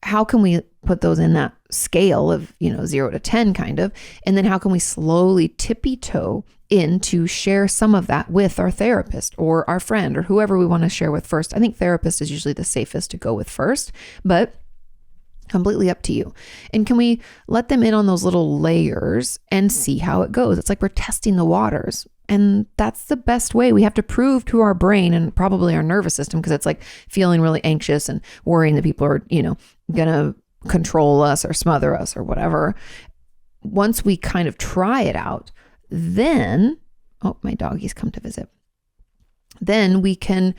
[SPEAKER 2] How can we put those in that scale of, 0 to 10 kind of, and then how can we slowly tippy toe in to share some of that with our therapist or our friend or whoever we want to share with first. I think therapist is usually the safest to go with first, but completely up to you. And can we let them in on those little layers and see how it goes? It's like we're testing the waters. And that's the best way. We have to prove to our brain and probably our nervous system, because it's like feeling really anxious and worrying that people are, going to control us or smother us or whatever. Once we kind of try it out, then, oh, my doggies come to visit. Then we can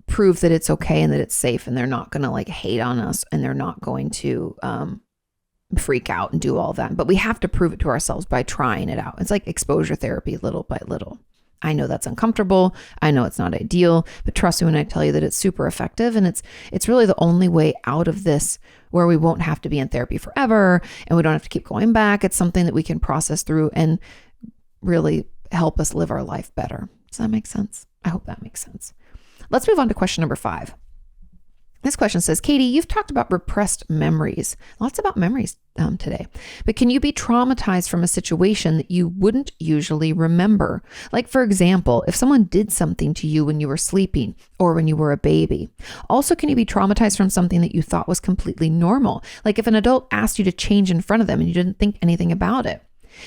[SPEAKER 2] prove that it's okay and that it's safe and they're not going to like hate on us and they're not going to freak out and do all that. But we have to prove it to ourselves by trying it out. It's like exposure therapy, little by little. I know that's uncomfortable. I know it's not ideal, but trust me when I tell you that it's super effective, and it's really the only way out of this, where we won't have to be in therapy forever and we don't have to keep going back. It's something that we can process through and really help us live our life better. Does that make sense? I hope that makes sense. Let's move on to question number 5. This question says, Kati, you've talked about repressed memories. Lots about memories today. But can you be traumatized from a situation that you wouldn't usually remember? Like, for example, if someone did something to you when you were sleeping or when you were a baby. Also, can you be traumatized from something that you thought was completely normal? Like if an adult asked you to change in front of them and you didn't think anything about it.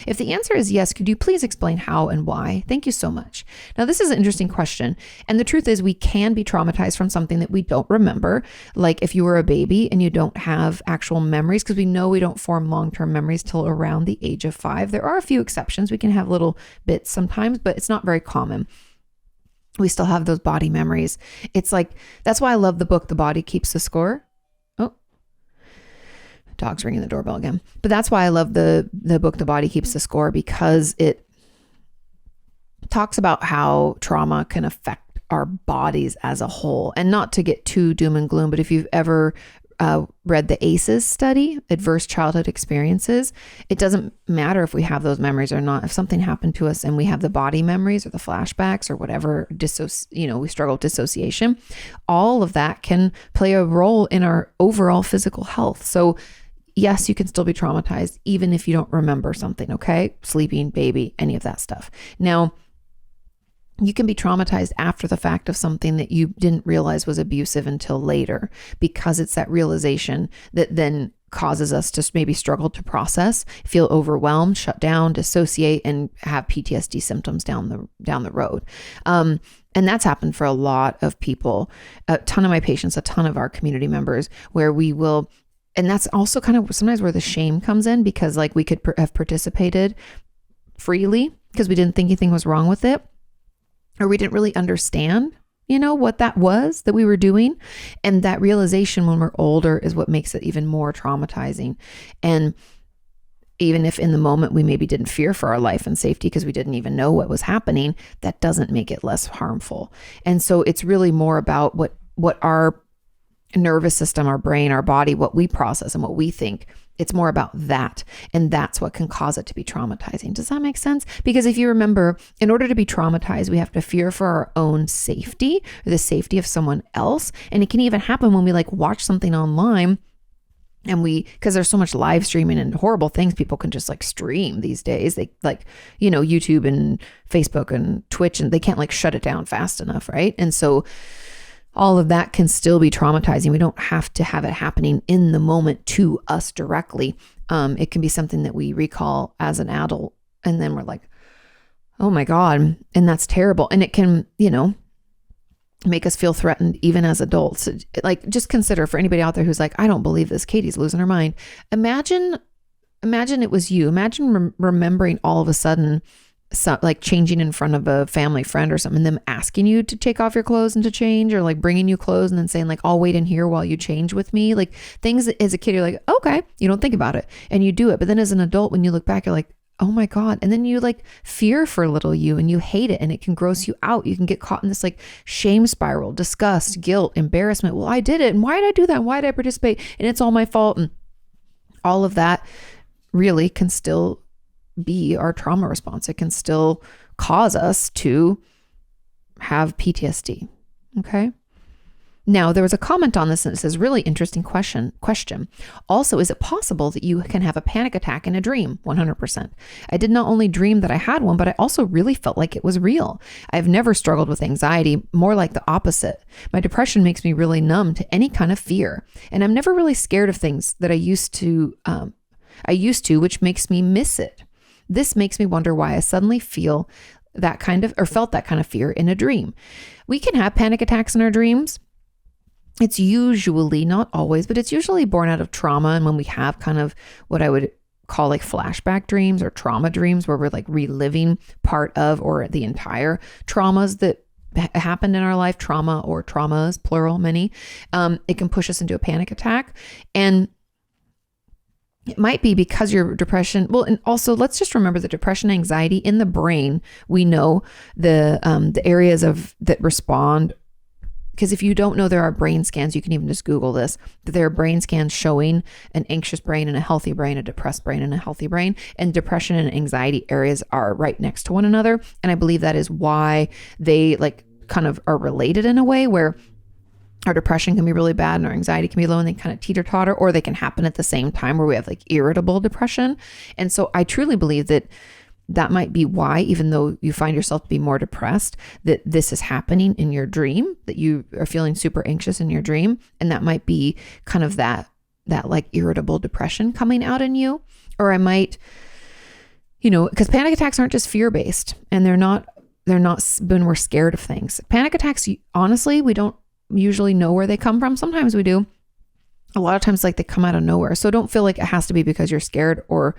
[SPEAKER 2] If the answer is yes, could you please explain how and why? Thank you so much. Now, this is an interesting question. And the truth is we can be traumatized from something that we don't remember. Like if you were a baby and you don't have actual memories, because we know we don't form long-term memories till around the age of 5. There are a few exceptions. We can have little bits sometimes, but it's not very common. We still have those body memories. It's like, that's why I love the book, The Body Keeps the Score. Dog's ringing the doorbell again. But that's why I love the book, The Body Keeps the Score, because it talks about how trauma can affect our bodies as a whole. And not to get too doom and gloom, but if you've ever read the ACEs study, Adverse Childhood Experiences, it doesn't matter if we have those memories or not. If something happened to us and we have the body memories or the flashbacks or whatever, we struggle with dissociation, all of that can play a role in our overall physical health. So yes, you can still be traumatized even if you don't remember something, okay? Sleeping, baby, any of that stuff. Now, you can be traumatized after the fact of something that you didn't realize was abusive until later, because it's that realization that then causes us to maybe struggle to process, feel overwhelmed, shut down, dissociate, and have PTSD symptoms down the road. And that's happened for a lot of people, a ton of my patients, a ton of our community members, where we will. And that's also kind of sometimes where the shame comes in, because like we could have participated freely because we didn't think anything was wrong with it, or we didn't really understand, what that was that we were doing. And that realization when we're older is what makes it even more traumatizing. And even if in the moment we maybe didn't fear for our life and safety because we didn't even know what was happening, that doesn't make it less harmful. And so it's really more about what our nervous system, our brain, our body, what we process and what we think. It's more about that. And that's what can cause it to be traumatizing. Does that make sense? Because if you remember, in order to be traumatized, we have to fear for our own safety or the safety of someone else. And it can even happen when we watch something online and because there's so much live streaming and horrible things people can just stream these days. They YouTube and Facebook and Twitch, and they can't shut it down fast enough. Right. And so all of that can still be traumatizing. We don't have to have it happening in the moment to us directly. It can be something that we recall as an adult, and then we're like, oh my God, and that's terrible. And it can, make us feel threatened even as adults. Just consider, for anybody out there who's like, I don't believe this, Katie's losing her mind. Imagine it was you. Imagine remembering all of a sudden like changing in front of a family friend or something, them asking you to take off your clothes and to change, or like bringing you clothes and then saying like, I'll wait in here while you change with me. Like things that as a kid, you're like, okay, you don't think about it and you do it. But then as an adult, when you look back, you're like, oh my God. And then you like fear for little you and you hate it and it can gross you out. You can get caught in this like shame spiral, disgust, guilt, embarrassment. Well, I did it. And why did I do that? Why did I participate? And it's all my fault. And all of that really can still be our trauma response. It can still cause us to have PTSD. Okay. Now, there was a comment on this and it says, really interesting question. Also, is it possible that you can have a panic attack in a dream? 100%. I did not only dream that I had one, but I also really felt like it was real. I've never struggled with anxiety, more like the opposite. My depression makes me really numb to any kind of fear. And I'm never really scared of things that I used to, which makes me miss it. This makes me wonder why I suddenly felt that kind of fear in a dream. We can have panic attacks in our dreams. It's usually, not always, but it's usually born out of trauma. And when we have kind of what I would call like flashback dreams or trauma dreams, where we're like reliving part of or the entire traumas that happened in our life, trauma or traumas, plural, many, it can push us into a panic attack. And it might be because your depression, well, and also let's just remember that depression, anxiety in the brain, we know the areas that respond. Because if you don't know, there are brain scans, you can even just Google this, that there are brain scans showing an anxious brain and a healthy brain, a depressed brain and a healthy brain, and depression and anxiety areas are right next to one another. And I believe that is why they like kind of are related in a way where our depression can be really bad and our anxiety can be low and they kind of teeter-totter, or they can happen at the same time where we have like irritable depression. And so I truly believe that might be why, even though you find yourself to be more depressed, that this is happening in your dream, that you are feeling super anxious in your dream. And that might be kind of that like irritable depression coming out in you. Or I might, because panic attacks aren't just fear-based, and they're not when we're scared of things. Panic attacks, honestly, we don't usually know where they come from. Sometimes we do. A lot of times like they come out of nowhere. So don't feel like it has to be because you're scared or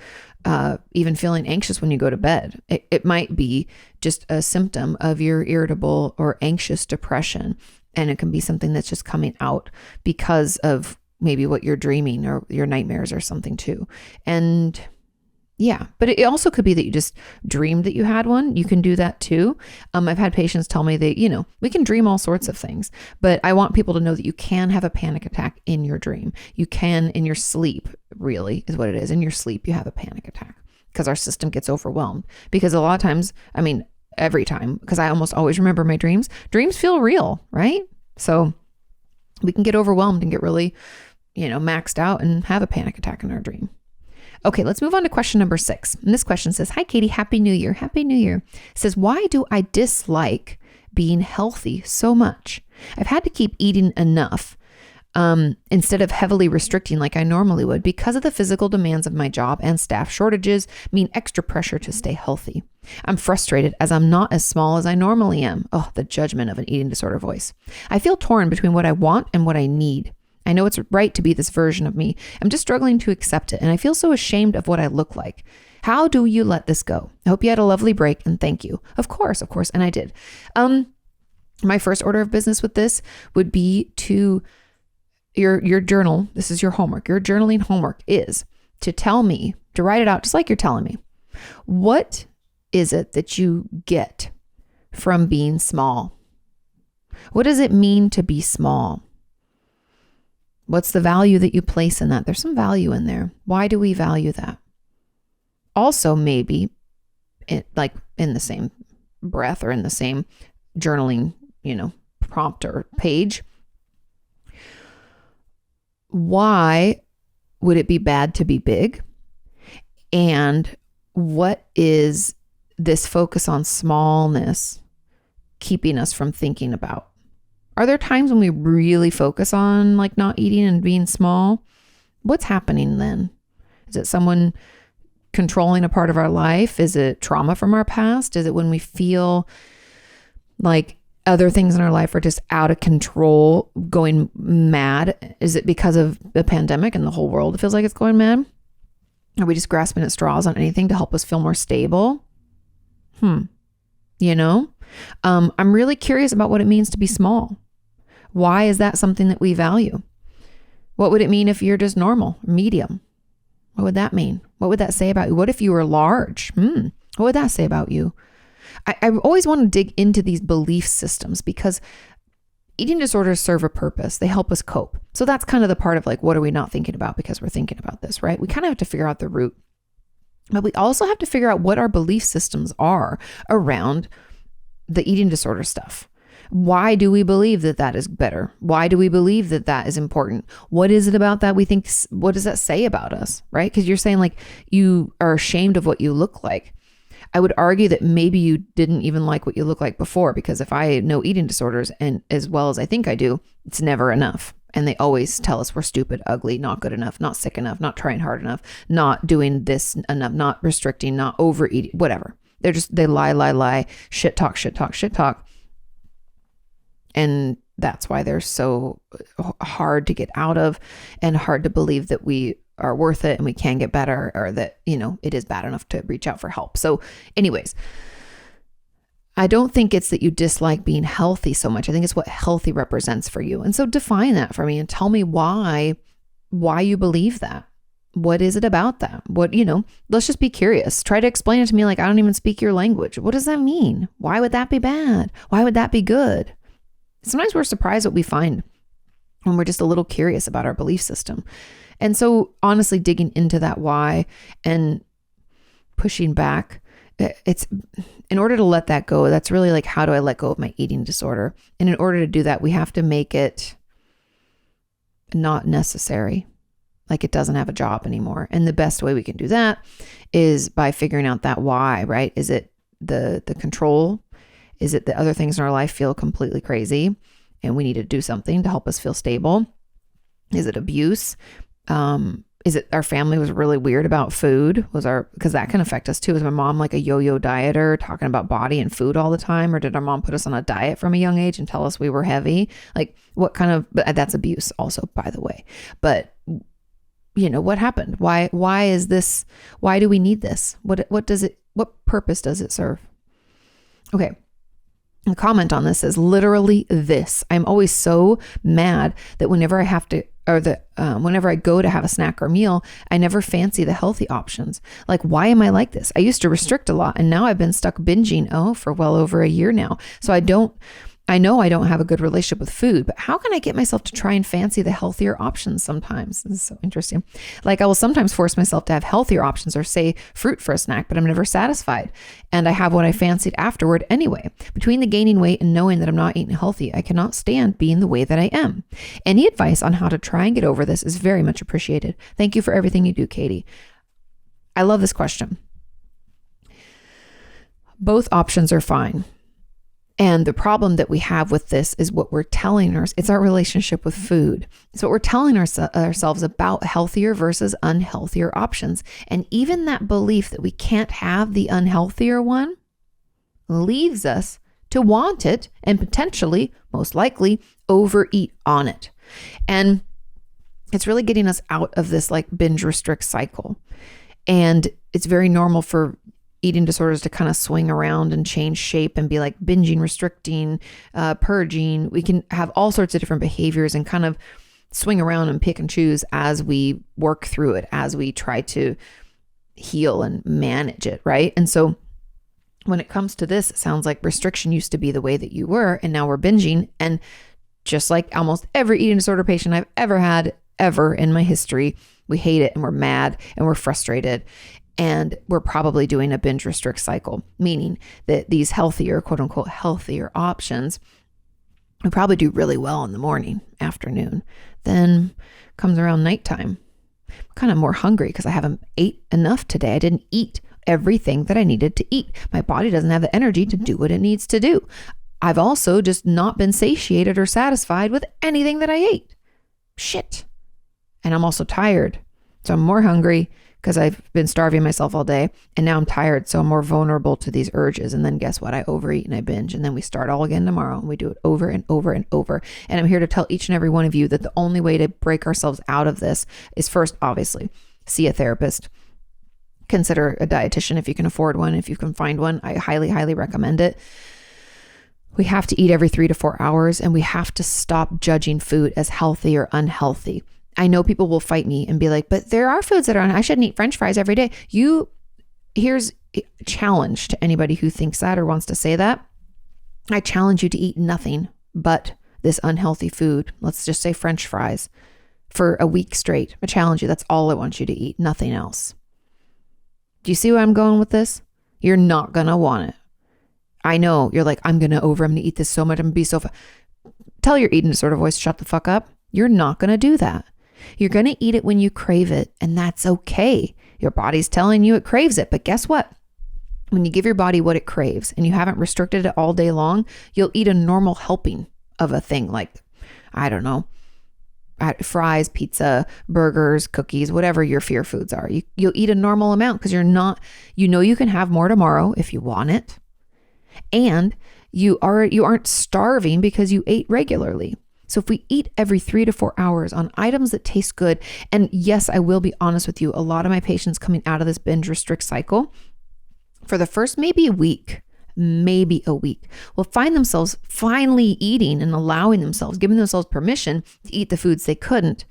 [SPEAKER 2] even feeling anxious when you go to bed. It might be just a symptom of your irritable or anxious depression. And it can be something that's just coming out because of maybe what you're dreaming or your nightmares or something too. And yeah, but it also could be that you just dreamed that you had one. You can do that too. I've had patients tell me that, we can dream all sorts of things, but I want people to know that you can have a panic attack in your dream. You can in your sleep, really is what it is. In your sleep, you have a panic attack because our system gets overwhelmed. Because a lot of times, every time, because I almost always remember my dreams. Dreams feel real, right? So we can get overwhelmed and get really, maxed out and have a panic attack in our dream. Okay, let's move on to question number 6. And this question says, hi, Katie, Happy New Year. Happy New Year. It says, why do I dislike being healthy so much? I've had to keep eating enough instead of heavily restricting like I normally would because of the physical demands of my job, and staff shortages mean extra pressure to stay healthy. I'm frustrated as I'm not as small as I normally am. Oh, the judgment of an eating disorder voice. I feel torn between what I want and what I need. I know it's right to be this version of me. I'm just struggling to accept it, and I feel so ashamed of what I look like. How do you let this go? I hope you had a lovely break, and thank you. Of course, and I did. My first order of business with this would be to your journal. This is your homework. Your journaling homework is to write it out just like you're telling me. What is it that you get from being small? What does it mean to be small? What's the value that you place in that? There's some value in there. Why do we value that? Also, maybe in the same breath or in the same journaling, prompt or page, why would it be bad to be big? And what is this focus on smallness keeping us from thinking about? Are there times when we really focus on like not eating and being small? What's happening then? Is it someone controlling a part of our life? Is it trauma from our past? Is it when we feel like other things in our life are just out of control, going mad? Is it because of the pandemic and the whole world feels like it's going mad? Are we just grasping at straws on anything to help us feel more stable? You know, I'm really curious about what it means to be small. Why is that something that we value? What would it mean if you're just normal, medium? What would that mean? What would that say about you? What if you were large? What would that say about you? I always want to dig into these belief systems because eating disorders serve a purpose. They help us cope. So that's kind of the part of like, what are we not thinking about because we're thinking about this, right? We kind of have to figure out the root. But we also have to figure out what our belief systems are around the eating disorder stuff. Why do we believe that that is better? Why do we believe that that is important? What is it about that we think, what does that say about us, right? Because you're saying like you are ashamed of what you look like. I would argue that maybe you didn't even like what you look like before, because if I know eating disorders and as well as I think I do, it's never enough. And they always tell us we're stupid, ugly, not good enough, not sick enough, not trying hard enough, not doing this enough, not restricting, not overeating, whatever. They lie, shit talk. And that's why they're so hard to get out of and hard to believe that we are worth it and we can get better, or that, you know, it is bad enough to reach out for help. So anyways, I don't think it's that you dislike being healthy so much. I think it's what healthy represents for you. And so define that for me and tell me why you believe that. What is it about that? What, you know, let's just be curious. Try to explain it to me like I don't even speak your language. What does that mean? Why would that be bad? Why would that be good? Sometimes we're surprised what we find when we're just a little curious about our belief system. And so honestly, digging into that why and pushing back, it's in order to let that go. That's really like, how do I let go of my eating disorder? And in order to do that, we have to make it not necessary. Like it doesn't have a job anymore. And the best way we can do that is by figuring out that why, right? Is it the control? Is it that other things in our life feel completely crazy and we need to do something to help us feel stable? Is it abuse? Is it our family was really weird about food? Because that can affect us too. Was my mom like a yo-yo dieter talking about body and food all the time? Or did our mom put us on a diet from a young age and tell us we were heavy? Like what kind of, but that's abuse also, by the way. But you know, what happened? Why is this? Why do we need this? What purpose does it serve? Okay. The comment on this is literally this. I'm always so mad that whenever I go to have a snack or meal, I never fancy the healthy options. Like, why am I like this? I used to restrict a lot and now I've been stuck binging, for well over a year now. So I know I don't have a good relationship with food, but how can I get myself to try and fancy the healthier options sometimes? This is so interesting. Like I will sometimes force myself to have healthier options or say fruit for a snack, but I'm never satisfied. And I have what I fancied afterward anyway. Between the gaining weight and knowing that I'm not eating healthy, I cannot stand being the way that I am. Any advice on how to try and get over this is very much appreciated. Thank you for everything you do, Kati. I love this question. Both options are fine. And the problem that we have with this is what we're telling ourselves. It's our relationship with food. It's what we're telling ourselves about healthier versus unhealthier options. And even that belief that we can't have the unhealthier one leaves us to want it and potentially, most likely, overeat on it. And it's really getting us out of this like binge restrict cycle. And it's very normal for eating disorders to kind of swing around and change shape and be like binging, restricting, purging. We can have all sorts of different behaviors and kind of swing around and pick and choose as we work through it, as we try to heal and manage it, right? And so when it comes to this, it sounds like restriction used to be the way that you were, and now we're binging. And just like almost every eating disorder patient I've ever had, ever in my history, we hate it and we're mad and we're frustrated. And we're probably doing a binge restrict cycle, meaning that these healthier, quote unquote, healthier options, we probably do really well in the morning, afternoon. Then comes around nighttime, I'm kind of more hungry because I haven't ate enough today. I didn't eat everything that I needed to eat. My body doesn't have the energy to do what it needs to do. I've also just not been satiated or satisfied with anything that I ate. Shit. And I'm also tired. So I'm more hungry because I've been starving myself all day, and now I'm tired, so I'm more vulnerable to these urges. And then guess what? I overeat and I binge, and then we start all again tomorrow, and we do it over and over and over. And I'm here to tell each and every one of you that the only way to break ourselves out of this is first, obviously, see a therapist. consider a dietitian if you can afford one. If you can find one, I highly, highly recommend it. We have to eat every 3 to 4 hours, and we have to stop judging food as healthy or unhealthy. I know people will fight me and be like, but there are foods that are I shouldn't eat French fries every day. Here's a challenge to anybody who thinks that or wants to say that. I challenge you to eat nothing but this unhealthy food. Let's just say French fries for a week straight. I challenge you. That's all I want you to eat. Nothing else. Do you see where I'm going with this? You're not going to want it. I know you're like, I'm going to eat this so much. I'm going to be so tell your eating disorder voice, shut the fuck up. You're not going to do that. You're going to eat it when you crave it, and that's okay. Your body's telling you it craves it, but guess what? When you give your body what it craves and you haven't restricted it all day long, you'll eat a normal helping of a thing like, I don't know, fries, pizza, burgers, cookies, whatever your fear foods are. You'll eat a normal amount because you can have more tomorrow if you want it. And you aren't starving because you ate regularly. So if we eat every 3 to 4 hours on items that taste good, and yes, I will be honest with you, a lot of my patients coming out of this binge restrict cycle, for the first maybe a week, will find themselves finally eating and allowing themselves, giving themselves permission to eat the foods they couldn't.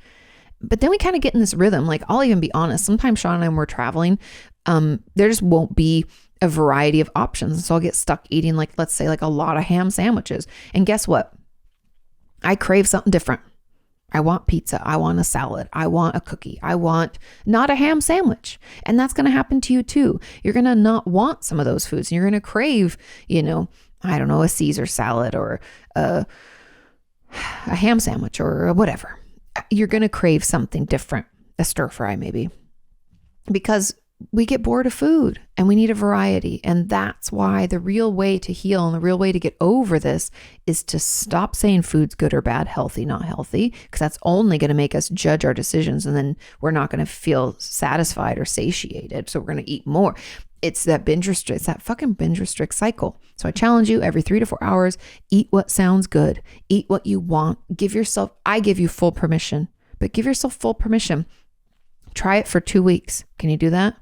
[SPEAKER 2] But then we kind of get in this rhythm. Like, I'll even be honest, sometimes Sean and I, when we're traveling, there just won't be a variety of options. So I'll get stuck eating, like, let's say, like a lot of ham sandwiches. And guess what? I crave something different. I want pizza. I want a salad. I want a cookie. I want not a ham sandwich. And that's going to happen to you too. You're going to not want some of those foods. And you're going to crave, I don't know, a Caesar salad or a ham sandwich or whatever. You're going to crave something different, a stir fry maybe, because we get bored of food and we need a variety. And that's why the real way to heal and the real way to get over this is to stop saying food's good or bad, healthy, not healthy, because that's only going to make us judge our decisions. And then we're not going to feel satisfied or satiated. So we're going to eat more. It's that fucking binge restrict cycle. So I challenge you every 3 to 4 hours, eat what sounds good, eat what you want, I give you full permission, but give yourself full permission. Try it for 2 weeks. Can you do that?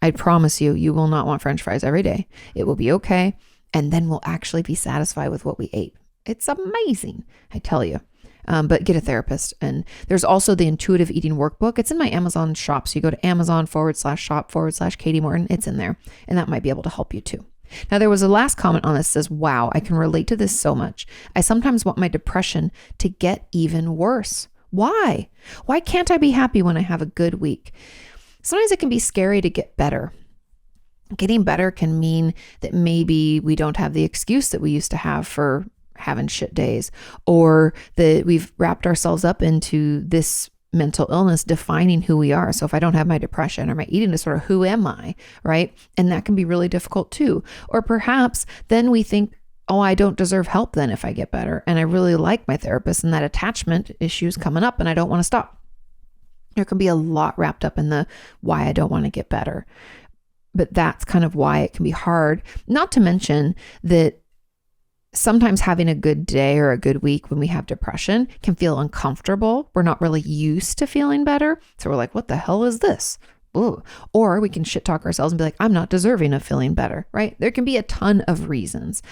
[SPEAKER 2] I promise you will not want French fries every day. It will be okay. And then we'll actually be satisfied with what we ate. It's amazing, I tell you. But get a therapist. And there's also the intuitive eating workbook. It's in my Amazon shop. So you go to Amazon.com/shop/Kati Morton. It's in there. And that might be able to help you too. Now, there was a last comment on this that says, wow, I can relate to this so much. I sometimes want my depression to get even worse. Why? Why can't I be happy when I have a good week? Sometimes it can be scary to get better. Getting better can mean that maybe we don't have the excuse that we used to have for having shit days, or that we've wrapped ourselves up into this mental illness defining who we are. So if I don't have my depression or my eating disorder, who am I? Right? And that can be really difficult too. Or perhaps then we think, oh, I don't deserve help then if I get better. And I really like my therapist, and that attachment issue is coming up and I don't want to stop. There can be a lot wrapped up in the why I don't want to get better. But that's kind of why it can be hard. Not to mention that sometimes having a good day or a good week when we have depression can feel uncomfortable. We're not really used to feeling better. So we're like, what the hell is this? Ooh. Or we can shit talk ourselves and be like, I'm not deserving of feeling better, right? There can be a ton of reasons.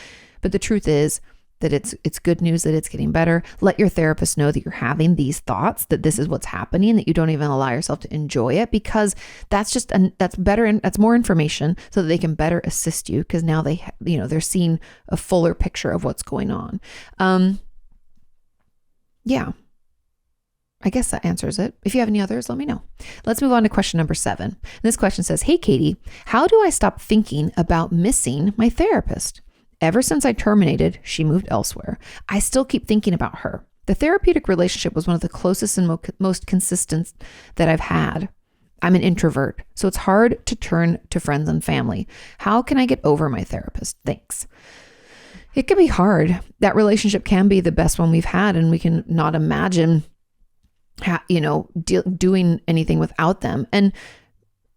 [SPEAKER 2] But the truth is that it's good news that it's getting better. Let your therapist know that you're having these thoughts, that this is what's happening, that you don't even allow yourself to enjoy it, because that's better and that's more information so that they can better assist you, because now they're seeing a fuller picture of what's going on. Yeah. I guess that answers it. If you have any others, let me know. Let's move on to question number 7. This question says, hey, Kati, how do I stop thinking about missing my therapist? Ever since I terminated, she moved elsewhere. I still keep thinking about her. The therapeutic relationship was one of the closest and most consistent that I've had. I'm an introvert, so it's hard to turn to friends and family. How can I get over my therapist? Thanks. It can be hard. That relationship can be the best one we've had, and we can not imagine doing anything without them. And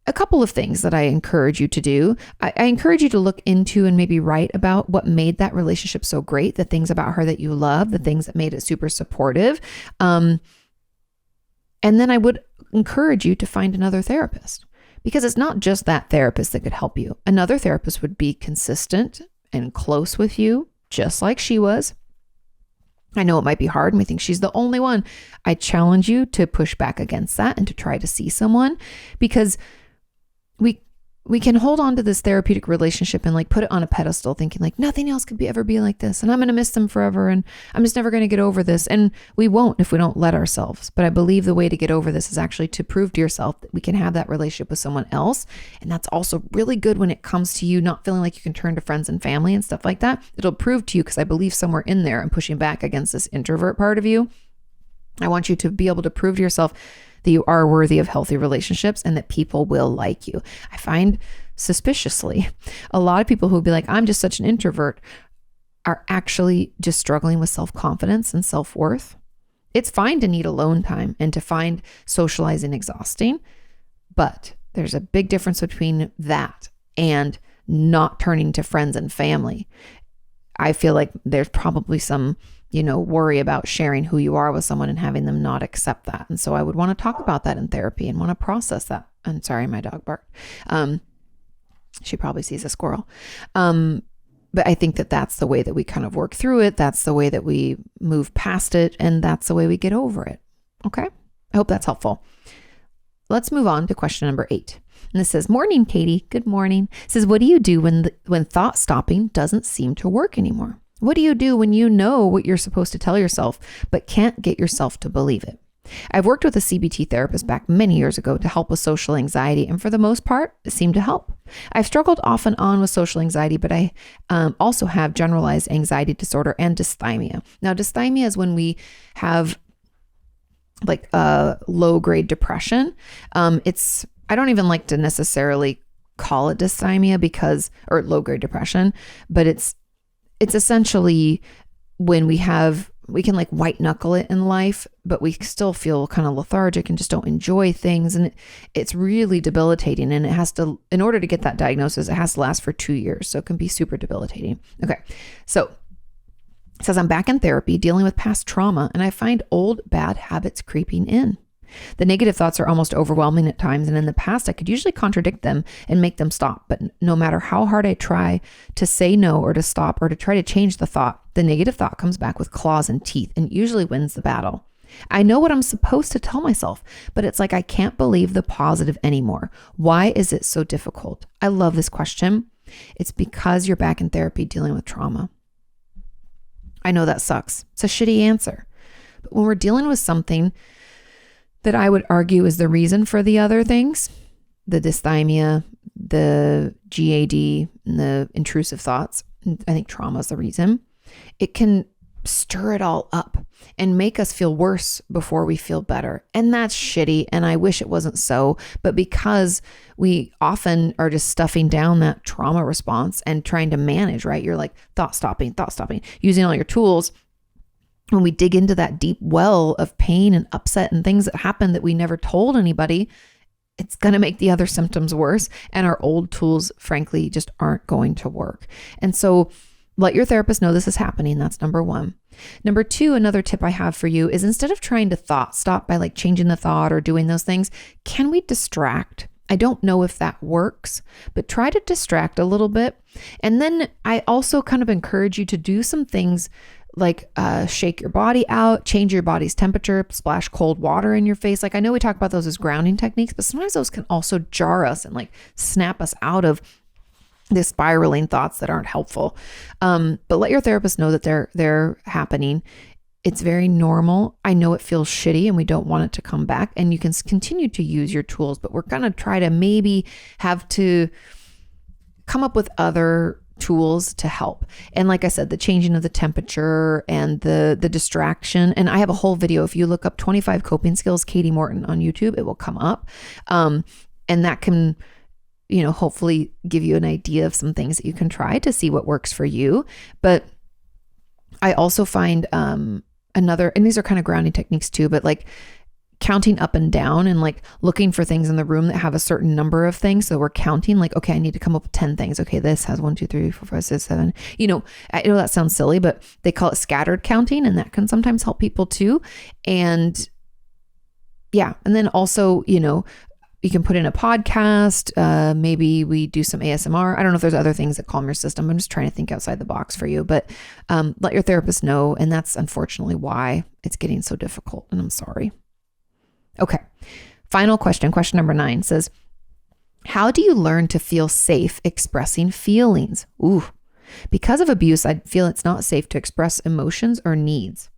[SPEAKER 2] a couple of things that I encourage you to do. I encourage you to look into and maybe write about what made that relationship so great, the things about her that you love, the things that made it super supportive. And then I would encourage you to find another therapist, because it's not just that therapist that could help you. Another therapist would be consistent and close with you, just like she was. I know it might be hard and we think she's the only one. I challenge you to push back against that and to try to see someone, because we can hold on to this therapeutic relationship and like put it on a pedestal thinking like nothing else could ever be like this. And I'm going to miss them forever. And I'm just never going to get over this. And we won't if we don't let ourselves. But I believe the way to get over this is actually to prove to yourself that we can have that relationship with someone else. And that's also really good when it comes to you not feeling like you can turn to friends and family and stuff like that. It'll prove to you, because I believe somewhere in there, I'm pushing back against this introvert part of you. I want you to be able to prove to yourself that you are worthy of healthy relationships and that people will like you. I find suspiciously a lot of people who will be like, I'm just such an introvert, are actually just struggling with self-confidence and self-worth. It's fine to need alone time and to find socializing exhausting, but there's a big difference between that and not turning to friends and family. I feel like there's probably some worry about sharing who you are with someone and having them not accept that. And so I would want to talk about that in therapy and want to process that. I'm sorry, my dog barked. She probably sees a squirrel. But I think that that's the way that we kind of work through it. That's the way that we move past it. And that's the way we get over it. Okay. I hope that's helpful. Let's move on to question number 8. And this says, morning, Katie. Good morning. It says, what do you do when thought stopping doesn't seem to work anymore? What do you do when you know what you're supposed to tell yourself, but can't get yourself to believe it? I've worked with a CBT therapist back many years ago to help with social anxiety, and for the most part, it seemed to help. I've struggled off and on with social anxiety, but I also have generalized anxiety disorder and dysthymia. Now, dysthymia is when we have like low-grade depression. I don't even like to necessarily call it dysthymia or low-grade depression, but it's essentially when we can like white knuckle it in life, but we still feel kind of lethargic and just don't enjoy things. And it's really debilitating. And in order to get that diagnosis, it has to last for 2 years. So it can be super debilitating. Okay. So it says, I'm back in therapy dealing with past trauma, and I find old bad habits creeping in. The negative thoughts are almost overwhelming at times, and in the past, I could usually contradict them and make them stop. But no matter how hard I try to say no or to stop or to try to change the thought, the negative thought comes back with claws and teeth and usually wins the battle. I know what I'm supposed to tell myself, but it's like I can't believe the positive anymore. Why is it so difficult? I love this question. It's because you're back in therapy dealing with trauma. I know that sucks. It's a shitty answer. But when we're dealing with something that I would argue is the reason for the other things, the dysthymia, the GAD, and the intrusive thoughts, I think trauma is the reason. It can stir it all up and make us feel worse before we feel better. And that's shitty. And I wish it wasn't so, but because we often are just stuffing down that trauma response and trying to manage, right? You're like thought stopping, using all your tools. When we dig into that deep well of pain and upset and things that happened that we never told anybody, it's going to make the other symptoms worse. And our old tools, frankly, just aren't going to work. And so let your therapist know this is happening. That's number 1. Number 2, another tip I have for you is instead of trying to thought stop by like changing the thought or doing those things, can we distract? I don't know if that works, but try to distract a little bit. And then I also kind of encourage you to do some things like shake your body out, change your body's temperature, splash cold water in your face. Like I know we talk about those as grounding techniques, but sometimes those can also jar us and like snap us out of the spiraling thoughts that aren't helpful. But let your therapist know that they're happening. It's very normal. I know it feels shitty and we don't want it to come back, and you can continue to use your tools, but we're going to try to maybe have to come up with other tools to help. And like I said, the changing of the temperature and the distraction. And I have a whole video. If you look up 25 coping skills, Kati Morton on YouTube, it will come up. And that can, hopefully give you an idea of some things that you can try to see what works for you. But I also find and these are kind of grounding techniques too, but like counting up and down and like looking for things in the room that have a certain number of things. So we're counting like, okay, I need to come up with 10 things. Okay, this has 1, 2, 3, 4, 5, 6, 7. I know that sounds silly, but they call it scattered counting, and that can sometimes help people too. And yeah. And then also, You can put in a podcast. Maybe we do some ASMR. I don't know if there's other things that calm your system. I'm just trying to think outside the box for you, but let your therapist know. And that's unfortunately why it's getting so difficult. And I'm sorry. Okay. Final question. Question number 9 says, how do you learn to feel safe expressing feelings? Ooh, because of abuse, I feel it's not safe to express emotions or needs.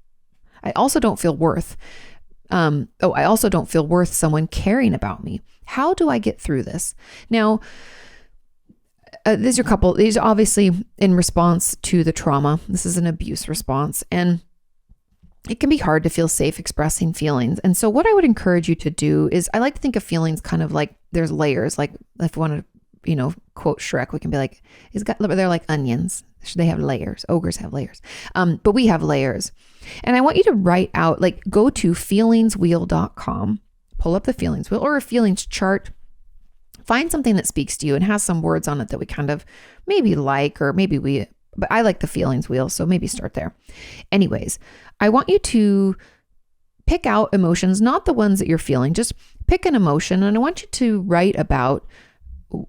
[SPEAKER 2] I also don't feel worth someone caring about me. How do I get through this? Now, these are obviously in response to the trauma. This is an abuse response, and it can be hard to feel safe expressing feelings. And so what I would encourage you to do is, I like to think of feelings kind of like there's layers. Like if we want to, quote Shrek, we can be like, they're like onions. They have layers. Ogres have layers. But we have layers. And I want you to write out, like, go to feelingswheel.com, pull up the feelings wheel or a feelings chart, find something that speaks to you and has some words on it that we kind of maybe like, or but I like the feelings wheel. So maybe start there. Anyways, I want you to pick out emotions, not the ones that you're feeling, just pick an emotion. And I want you to write about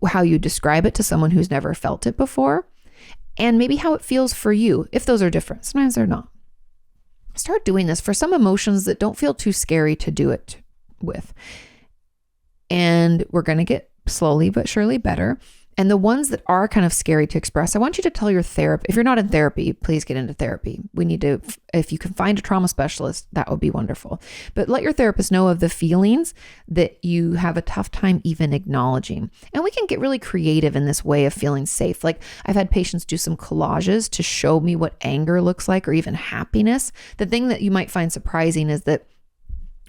[SPEAKER 2] how you describe it to someone who's never felt it before, and maybe how it feels for you, if those are different. Sometimes they're not. Start doing this for some emotions that don't feel too scary to do it with. And we're going to get slowly but surely better. And the ones that are kind of scary to express, I want you to tell your therapist. If you're not in therapy, please get into therapy. We need to, if you can find a trauma specialist, that would be wonderful. But let your therapist know of the feelings that you have a tough time even acknowledging. And we can get really creative in this way of feeling safe. Like I've had patients do some collages to show me what anger looks like, or even happiness. The thing that you might find surprising is that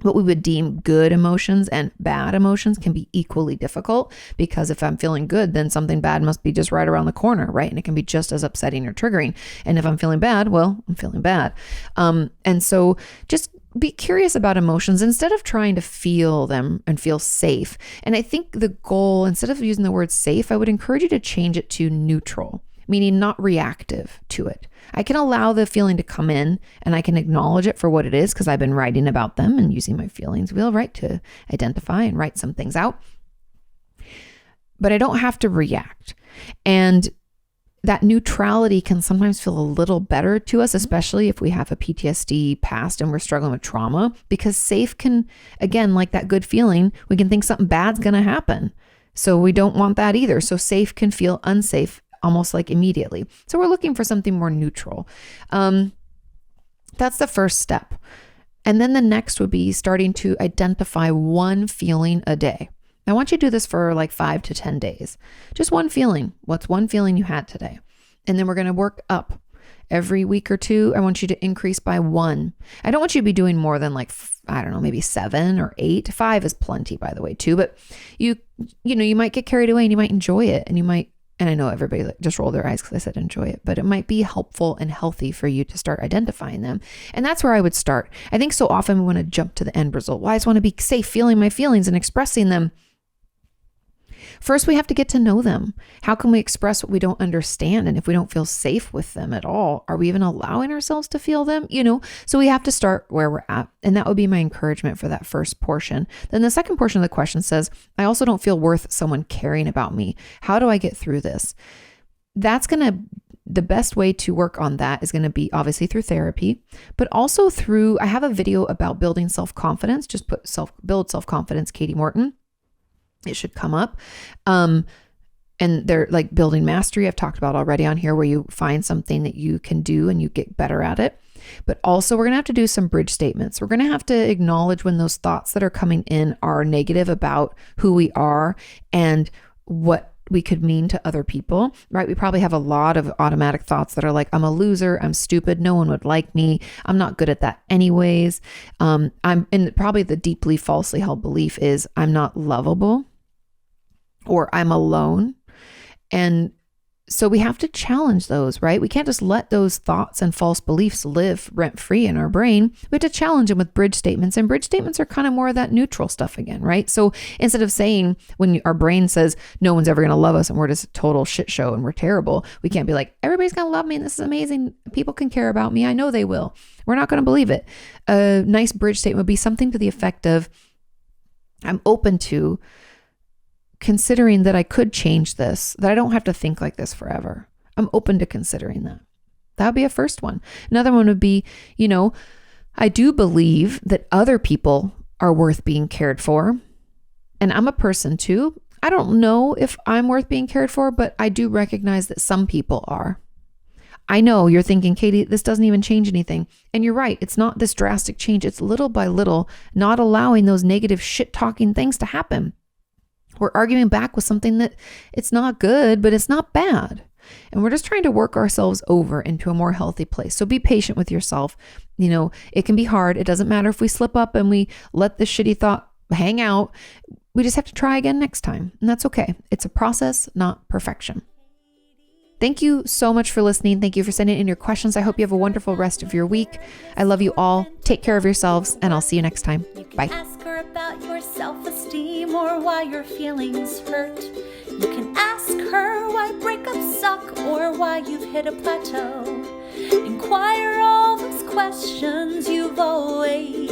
[SPEAKER 2] what we would deem good emotions and bad emotions can be equally difficult, because if I'm feeling good, then something bad must be just right around the corner, right? And it can be just as upsetting or triggering. And if I'm feeling bad, well, I'm feeling bad. And so just be curious about emotions instead of trying to feel them and feel safe. And I think the goal, instead of using the word safe, I would encourage you to change it to neutral, meaning not reactive to it. I can allow the feeling to come in and I can acknowledge it for what it is, because I've been writing about them and using my feelings wheel, right, to identify and write some things out. But I don't have to react. And that neutrality can sometimes feel a little better to us, especially if we have a PTSD past and we're struggling with trauma, because safe can, again, like that good feeling, we can think something bad's going to happen. So we don't want that either. So safe can feel unsafe almost like immediately. So we're looking for something more neutral. That's the first step. And then the next would be starting to identify one feeling a day. I want you to do this for like 5 to 10 days. Just one feeling. What's one feeling you had today? And then we're going to work up. Every week or two, I want you to increase by 1. I don't want you to be doing more than like, I don't know, maybe 7 or 8. 5 is plenty, by the way, too. But you might get carried away and you might enjoy it, and you might. And I know everybody just rolled their eyes because I said enjoy it, but it might be helpful and healthy for you to start identifying them. And that's where I would start. I think so often we want to jump to the end result. Well, I just want to be safe feeling my feelings and expressing them. First, we have to get to know them. How can we express what we don't understand? And if we don't feel safe with them at all, are we even allowing ourselves to feel them? So we have to start where we're at. And that would be my encouragement for that first portion. Then the second portion of the question says, I also don't feel worth someone caring about me. How do I get through this? The best way to work on that is going to be obviously through therapy, but also I have a video about building self-confidence. Just put build self-confidence, Kati Morton. It should come up. And they're like building mastery. I've talked about already on here, where you find something that you can do and you get better at it. But also we're going to have to do some bridge statements. We're going to have to acknowledge when those thoughts that are coming in are negative about who we are and what we could mean to other people, right? We probably have a lot of automatic thoughts that are like, I'm a loser, I'm stupid, no one would like me, I'm not good at that anyways. And probably the deeply falsely held belief is I'm not lovable, or I'm alone. And so we have to challenge those, right? We can't just let those thoughts and false beliefs live rent free in our brain. We have to challenge them with bridge statements. And bridge statements are kind of more of that neutral stuff again, right? So instead of saying, when our brain says no one's ever going to love us and we're just a total shit show and we're terrible, we can't be like, everybody's going to love me and this is amazing. People can care about me. I know they will. We're not going to believe it. A nice bridge statement would be something to the effect of, I'm open to considering that I could change this, that I don't have to think like this forever. I'm open to considering that. That would be a first one. Another one would be, I do believe that other people are worth being cared for. And I'm a person too. I don't know if I'm worth being cared for, but I do recognize that some people are. I know you're thinking, Katie, this doesn't even change anything. And you're right. It's not this drastic change. It's little by little, not allowing those negative shit talking things to happen. We're arguing back with something that it's not good, but it's not bad. And we're just trying to work ourselves over into a more healthy place. So be patient with yourself. It can be hard. It doesn't matter if we slip up and we let this shitty thought hang out. We just have to try again next time. And that's okay. It's a process, not perfection. Thank you so much for listening. Thank you for sending in your questions. I hope you have a wonderful rest of your week. I love you all. Take care of yourselves, and I'll see you next time. Bye.
[SPEAKER 1] Ask her about your self-esteem or why your feelings hurt. You can ask her why breakups suck or why you've hit a plateau. Inquire all those questions you've always